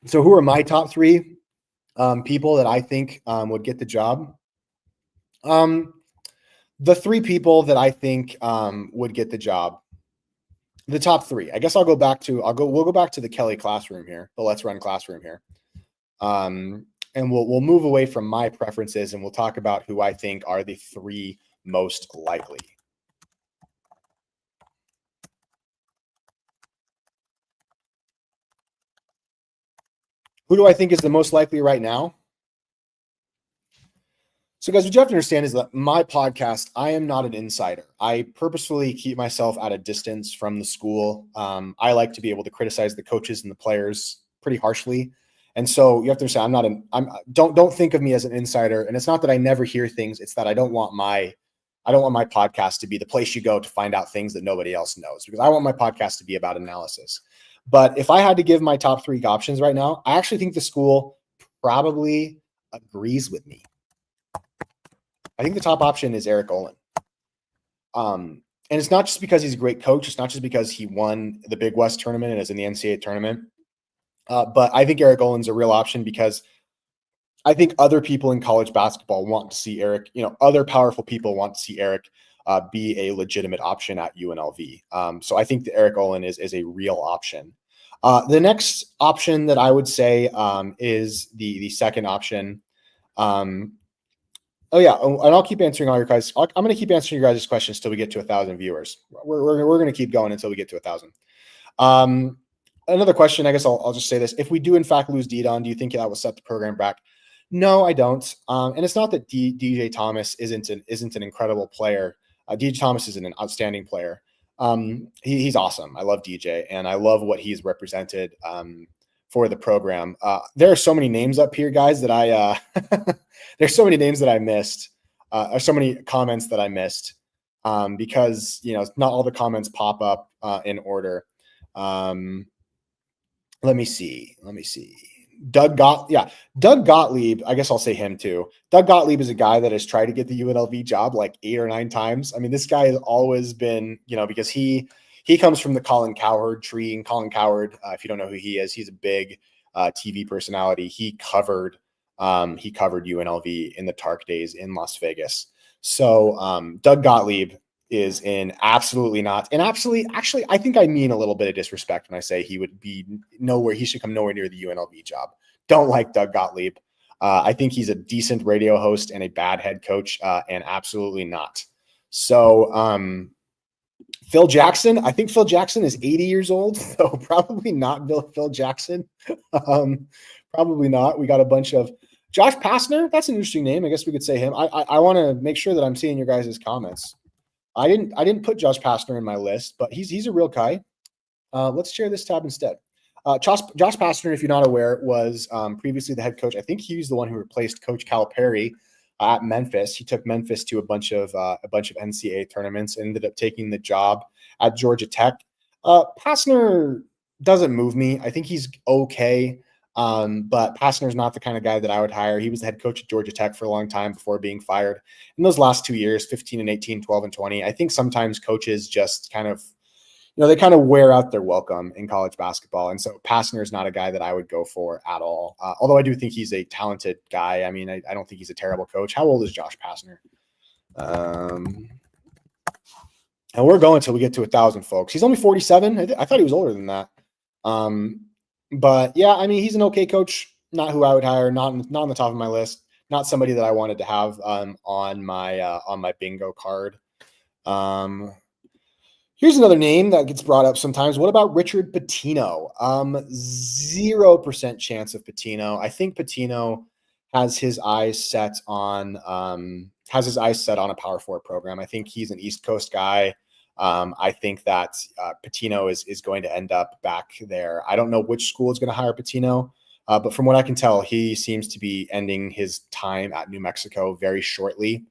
So who are my top 3 people that I think would get the job? The 3 people that I think would get the job, the top 3. I guess we'll go back to the Kelly classroom here, the Let's Run classroom here. And we'll move away from my preferences and we'll talk about who I think are the 3 most likely. Who do I think is the most likely right now? So guys, what you have to understand is that my podcast, I am not an insider. I purposefully keep myself at a distance from the school. I like to be able to criticize the coaches and the players pretty harshly. And so you have to understand, don't think of me as an insider. And it's not that I never hear things. It's that I don't want my podcast to be the place you go to find out things that nobody else knows, because I want my podcast to be about analysis. But if I had to give my top 3 options right now, I actually think the school probably agrees with me. I think the top option is Eric Olin. And it's not just because he's a great coach. It's not just because he won the Big West tournament and is in the NCAA tournament. But I think Eric Olin's a real option because I think other people in college basketball want to see Eric, other powerful people want to see Eric be a legitimate option at UNLV. So I think that Eric Olin is a real option. The next option that I would say is the second option. Oh yeah, and I'll keep answering all your guys. I'm going to keep answering your guys' questions till we get to 1,000 viewers. We're going to keep going until we get to 1,000. Another question, I guess I'll just say this: if we do in fact lose Didon, do you think that will set the program back? No, I don't. And it's not that DJ Thomas isn't an incredible player. DJ Thomas is an outstanding player. He's awesome. I love DJ, and I love what he's represented for the program. There are so many names up here, guys, that there's so many names that I missed, or so many comments that I missed, because not all the comments pop up in order. Let me see. Doug Gottlieb. I guess I'll say him too. Doug Gottlieb is a guy that has tried to get the UNLV job like 8 or 9 times. I mean, this guy has always been, because he comes from the Colin Cowherd tree. And Colin Cowherd, if you don't know who he is, he's a big TV personality. He covered UNLV in the Tark days in Las Vegas. So Doug Gottlieb is in absolutely not. And actually, I think I mean a little bit of disrespect when I say he should come nowhere near the UNLV job. Don't like Doug Gottlieb. I think he's a decent radio host and a bad head coach, and absolutely not. So Phil Jackson, I think Phil Jackson is 80 years old, so probably not Phil Jackson. Probably not. We got a bunch of Josh Pastner. That's an interesting name. I guess we could say him. I want to make sure that I'm seeing your guys' comments. I didn't put Josh Pastner in my list, but he's a real guy. Let's share this tab instead. Josh Pastner, if you're not aware, was previously the head coach. I think he's the one who replaced Coach Calipari at Memphis. He took Memphis to a bunch of NCAA tournaments and ended up taking the job at Georgia Tech. Pastner doesn't move me. I think he's okay. But Pastner's not the kind of guy that I would hire. He was the head coach at Georgia Tech for a long time before being fired. In those last 2 years, 15 and 18, 12 and 20, I think sometimes coaches just kind of, they kind of wear out their welcome in college basketball. And so Pastner is not a guy that I would go for at all. Although I do think he's a talented guy. I mean, I don't think he's a terrible coach. How old is Josh Pastner? And we're going until we get to 1,000, folks. He's only 47. I thought he was older than that. But yeah, I mean, he's an okay coach. not who I would hire, not on the top of my list, not somebody that I wanted to have on my bingo card. Here's another name that gets brought up sometimes. What about Richard Pitino? 0% chance of Pitino. I think Pitino has his eyes set on a Power Four program. I think he's an East Coast guy. I think that Pitino is going to end up back there. I don't know which school is going to hire Pitino, but from what I can tell, he seems to be ending his time at New Mexico very shortly.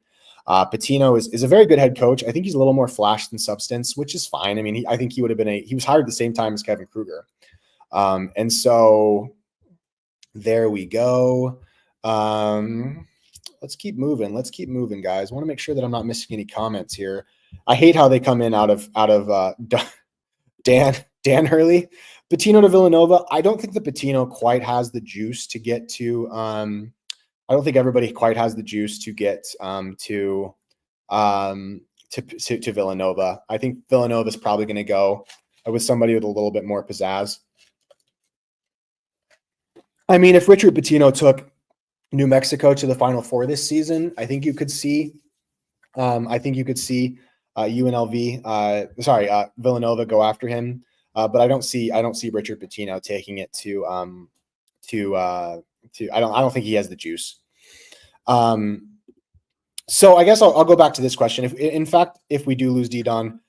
Pitino is a very good head coach. I think he's a little more flash than substance, which is fine. I mean, I think he would have been he was hired at the same time as Kevin Kruger. And so there we go. Let's keep moving. Guys. I want to make sure that I'm not missing any comments here. I hate how they come in out of Dan Hurley. Pitino to Villanova. I don't think the Pitino quite has the juice to get to. I don't think everybody quite has the juice to get to Villanova. I think Villanova is probably going to go with somebody with a little bit more pizzazz. I mean, if Richard Pitino took New Mexico to the Final Four this season, I think you could see. Villanova go after him, but I don't see Richard Pitino taking it to. I don't think he has the juice. So I guess I'll go back to this question. If we do lose D-Don,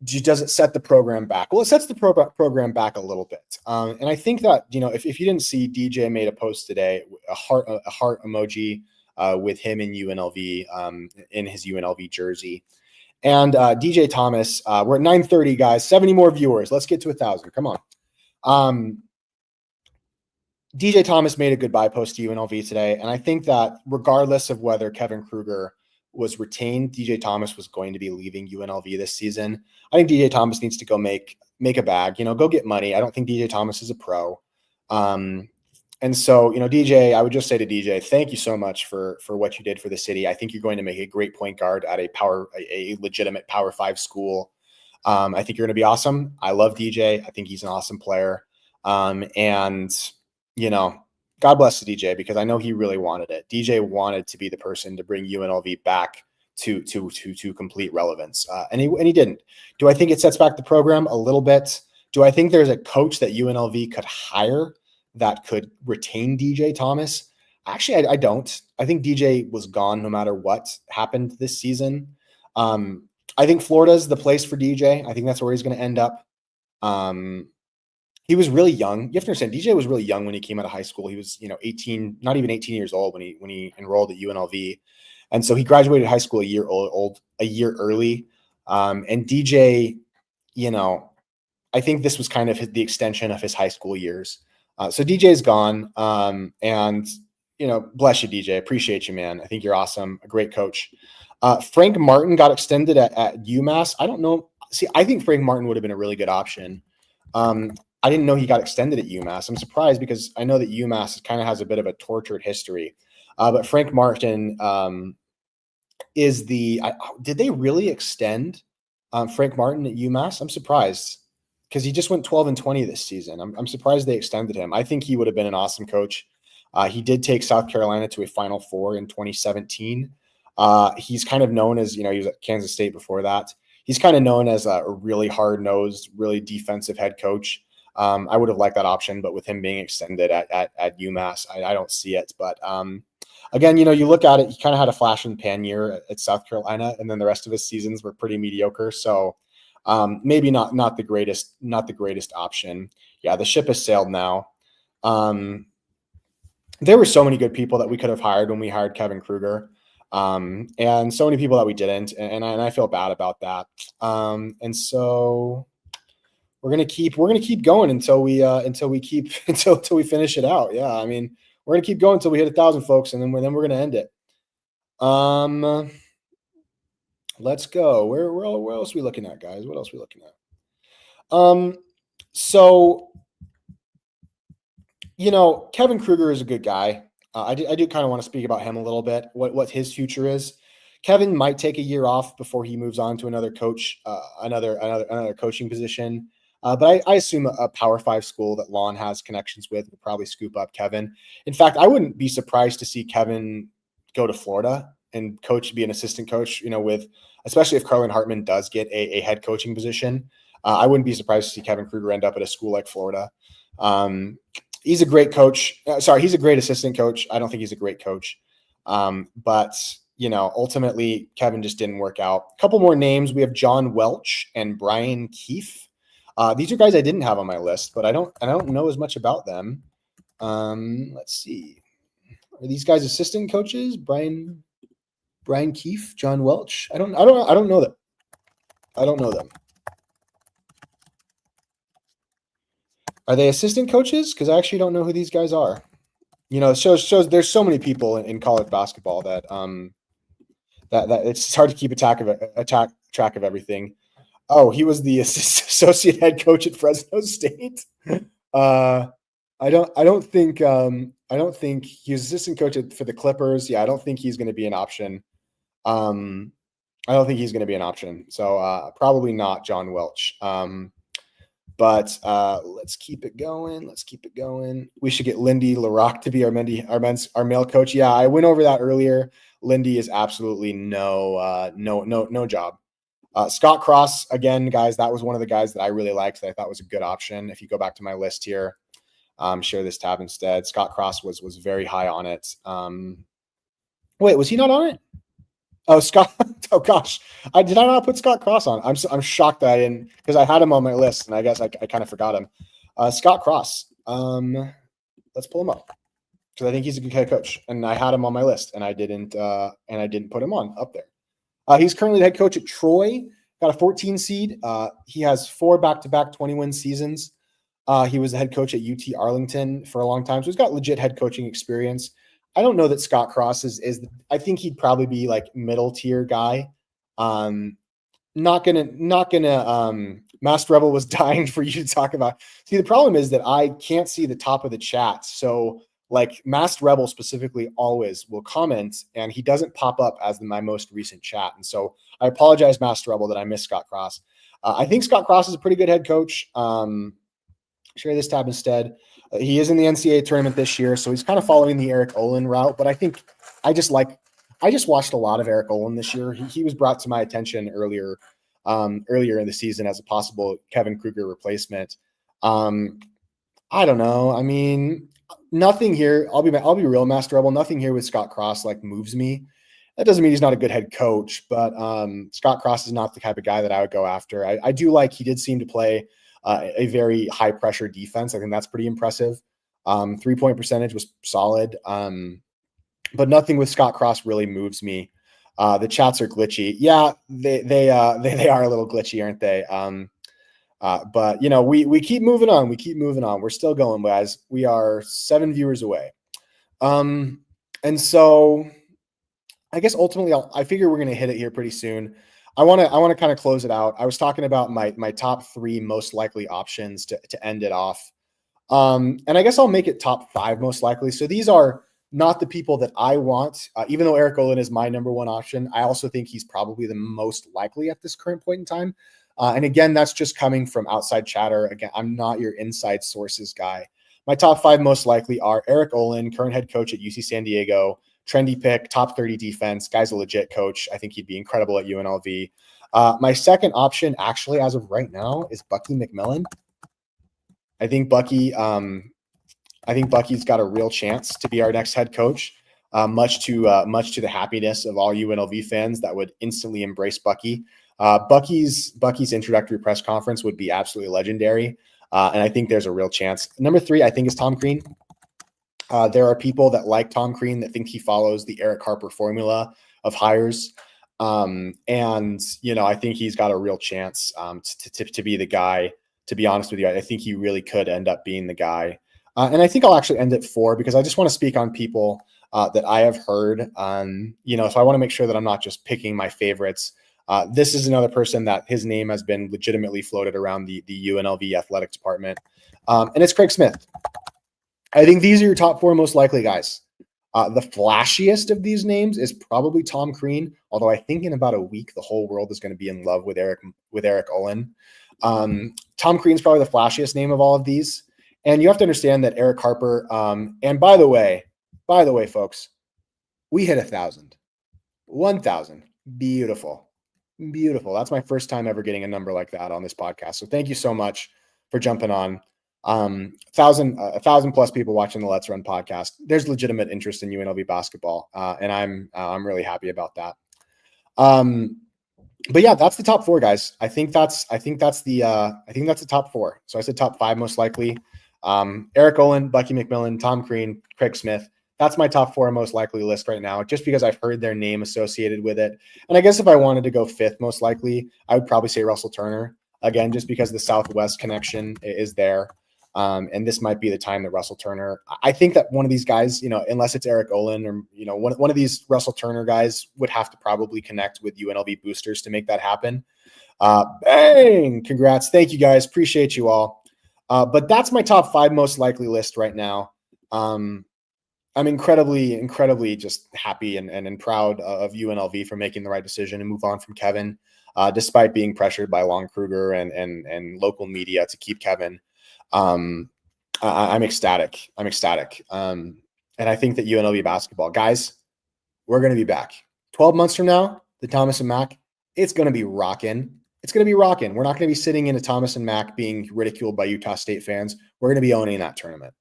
does it set the program back? Well, it sets the program back a little bit. And I think that, if you didn't see, DJ made a post today, a heart emoji with him in UNLV, in his UNLV jersey. And DJ Thomas, we're at 9:30, guys, 70 more viewers. Let's get to 1,000. Come on. DJ Thomas made a goodbye post to UNLV today, and I think that regardless of whether Kevin Kruger was retained, DJ Thomas was going to be leaving UNLV this season. I think DJ Thomas needs to go make a bag, go get money. I don't think DJ Thomas is a pro. And so, DJ, I would just say to DJ, thank you so much for what you did for the city. I think you're going to make a great point guard at a legitimate Power 5 school. I think you're going to be awesome. I love DJ. I think he's an awesome player. And God bless the DJ, because I know he really wanted it. DJ wanted to be the person to bring UNLV back to complete relevance. And he didn't. Do I think it sets back the program a little bit? Do I think there's a coach that UNLV could hire that could retain DJ Thomas? Actually, I don't. I think DJ was gone no matter what happened this season. I think Florida's the place for DJ. I think that's where he's going to end up. He was really young. You have to understand, DJ was really young when he came out of high school. He was, 18, not even 18 years old when he enrolled at UNLV. And so he graduated high school a year early. And DJ, I think this was kind of the extension of his high school years. So DJ's gone. And bless you, DJ. Appreciate you, man. I think you're awesome. A great coach. Frank Martin got extended at UMass. I don't know. See, I think Frank Martin would have been a really good option. I didn't know he got extended at UMass. I'm surprised because I know that UMass kind of has a bit of a tortured history. But Frank Martin is did they really extend Frank Martin at UMass? I'm surprised because he just went 12-20 this season. I'm surprised they extended him. I think he would have been an awesome coach. He did take South Carolina to a Final Four in 2017. He's kind of known as, he was at Kansas State before that. He's kind of known as a really hard-nosed, really defensive head coach. I would have liked that option, but with him being extended at UMass, I don't see it. But again, you look at it, he kind of had a flash in the pan year at South Carolina, and then the rest of his seasons were pretty mediocre. So maybe not the greatest option. Yeah, the ship has sailed now. There were so many good people that we could have hired when we hired Kevin Kruger. And so many people that we didn't, and I feel bad about that. And so we're gonna keep going until we finish it out. Yeah, I mean, we're gonna keep going until we hit 1,000 folks, and then we're gonna end it. Let's go. Where else are we looking at, guys? What else are we looking at? So Kevin Kruger is a good guy. I do kind of want to speak about him a little bit, what his future is. Kevin might take a year off before he moves on to another coach, another coaching position. But I assume a Power 5 school that Lon has connections with will probably scoop up Kevin. In fact, I wouldn't be surprised to see Kevin go to Florida and be an assistant coach, with, especially if Carlin Hartman does get a head coaching position. I wouldn't be surprised to see Kevin Kruger end up at a school like Florida. He's a great coach. He's a great assistant coach. I don't think he's a great coach. But ultimately Kevin just didn't work out. A couple more names. We have John Welch and Brian Keefe. These are guys I didn't have on my list, but I don't know as much about them. Let's see. Are these guys assistant coaches? Brian Keefe, John Welch. I don't know them. I don't know them. Are they assistant coaches? Because I actually don't know who these guys are. It shows there's so many people in college basketball that that it's hard to keep track of everything. Oh, he was the associate head coach at Fresno State. I don't think he was assistant coach for the Clippers. Yeah, I don't think he's going to be an option. I don't think he's going to be an option. So probably not John Welch. But let's keep it going. We should get Lindy LaRock to be our male coach. Yeah, I went over that earlier. Lindy is absolutely no job. Scott Cross, again, guys, that was one of the guys that I really liked that I thought was a good option. If you go back to my list here, share this tab instead. Scott Cross was very high on it. Wait, was he not on it? Oh, Scott. Oh gosh, did I not put Scott Cross on? I'm shocked that I didn't, because I had him on my list and I guess I kind of forgot him. Scott Cross. Let's pull him up because I think he's a good head coach, and I had him on my list and I didn't put him on up there. He's currently the head coach at Troy. Got a 14 seed. He has 4 back-to-back 20-win seasons. He was the head coach at UT Arlington for a long time, so he's got legit head coaching experience. I don't know that Scott Cross is. I think he'd probably be like middle tier guy. Not gonna. Master Rebel was dying for you to talk about. See, the problem is that I can't see the top of the chat. So like Master Rebel specifically always will comment, and he doesn't pop up as my most recent chat. And so I apologize, Master Rebel, that I missed Scott Cross. I think Scott Cross is a pretty good head coach. Share this tab instead. He is in the NCAA tournament this year, so he's kind of following the Eric Olin route. But I think I just watched a lot of Eric Olin this year. He was brought to my attention earlier in the season as a possible Kevin Kruger replacement. I don't know. I mean, nothing here. I'll be real, Master Rebel. Nothing here with Scott Cross like moves me. That doesn't mean he's not a good head coach, but Scott Cross is not the type of guy that I would go after. I do like he did seem to play a very high pressure defense. I think that's pretty impressive. 3-point percentage was solid. But nothing with Scott Cross really moves me. The chats are glitchy. Yeah, they are a little glitchy, aren't they? But we keep moving on. We're still going, guys. We are 7 viewers away. And so I guess ultimately I figure we're going to hit it here pretty soon. I want to kind of close it out. I was talking about my top 3 most likely options to end it off. And I guess I'll make it top 5 most likely. So these are not the people that I want. Even though Eric Olin is my number 1 option, I also think he's probably the most likely at this current point in time. And again, that's just coming from outside chatter. Again, I'm not your inside sources guy. My top 5 most likely are Eric Olin, current head coach at UC San Diego, trendy pick, top 30 defense. Guy's a legit coach. I think he'd be incredible at UNLV. My second option, actually, as of right now, is Bucky McMillan. I think Bucky's got a real chance to be our next head coach. Much to the happiness of all UNLV fans that would instantly embrace Bucky. Bucky's introductory press conference would be absolutely legendary, and I think there's a real chance. Number 3, I think, is Tom Crean. There are people that like Tom Crean that think he follows the Eric Harper formula of hires. And, I think he's got a real chance to be the guy. To be honest with you, I think he really could end up being the guy. And I think I'll actually end at 4 because I just want to speak on people that I have heard. So I want to make sure that I'm not just picking my favorites. This is another person that his name has been legitimately floated around the UNLV athletic department. And it's Craig Smith. I think these are your top 4 most likely guys. The flashiest of these names is probably Tom Crean, although I think in about a week the whole world is going to be in love with Eric Olin. Tom Crean's probably the flashiest name of all of these, and you have to understand that Eric Harper. And by the way, folks, we hit 1,000. Beautiful. That's my first time ever getting a number like that on this podcast. So thank you so much for jumping on. 1,000 plus people watching the Let's Run podcast. There's legitimate interest in UNLV basketball, and I'm really happy about that. But yeah, that's the top 4, guys. I think that's the top 4. So I said top 5 most likely. Eric Olin, Bucky McMillan, Tom Crean, Craig Smith. That's my top 4 most likely list right now, just because I've heard their name associated with it. And I guess if I wanted to go 5th most likely, I would probably say Russell Turner, again, just because the Southwest connection is there. And this might be the time that Russell Turner, I think that one of these guys, unless it's Eric Olin or, one of these Russell Turner guys would have to probably connect with UNLV boosters to make that happen. Bang! Congrats. Thank you guys. Appreciate you all. But that's my top 5 most likely list right now. I'm incredibly just happy and proud of UNLV for making the right decision and move on from Kevin, despite being pressured by Lon Kruger and local media to keep Kevin. I'm ecstatic. And I think that UNLV basketball, guys, we're going to be back 12 months from now. The Thomas and Mack, it's going to be rocking. We're not going to be sitting in a Thomas and Mack being ridiculed by Utah State fans. We're going to be owning that tournament.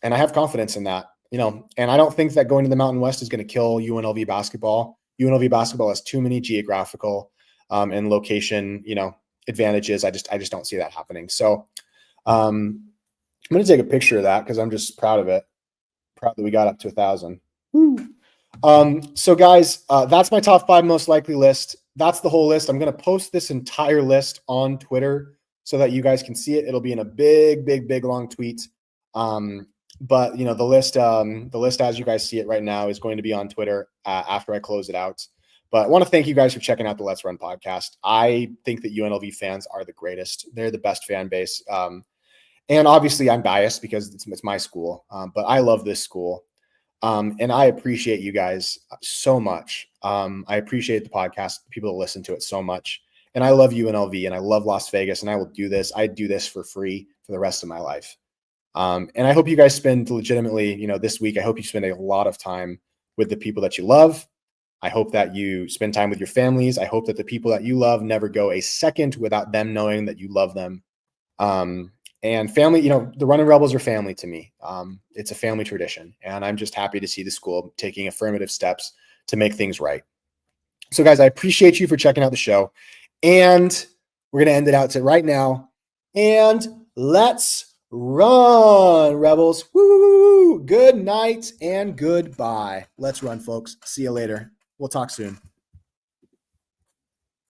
And I have confidence in that, and I don't think that going to the Mountain West is going to kill UNLV basketball. UNLV basketball has too many geographical, and location, advantages. I just don't see that happening. So, I'm going to take a picture of that because I'm just proud of it. Proud that we got up to 1,000. So guys, that's my top 5 most likely list. That's the whole list. I'm going to post this entire list on Twitter so that you guys can see it. It'll be in a big long tweet. But the list as you guys see it right now is going to be on Twitter after I close it out. But I want to thank you guys for checking out the Let's Run podcast. I think that UNLV fans are the greatest. They're the best fan base. And obviously I'm biased because it's my school, but I love this school. And I appreciate you guys so much. I appreciate the podcast, people that listen to it so much. And I love UNLV and I love Las Vegas, and I will do this. I do this for free for the rest of my life. And I hope you guys spend legitimately, this week, I hope you spend a lot of time with the people that you love. I hope that you spend time with your families. I hope that the people that you love never go a second without them knowing that you love them. And family, the Running Rebels are family to me. It's a family tradition, and I'm just happy to see the school taking affirmative steps to make things right. So guys, I appreciate you for checking out the show, and we're going to end it out to right now. And let's run, Rebels. Woo! Good night and goodbye. Let's run, folks. See you later. We'll talk soon.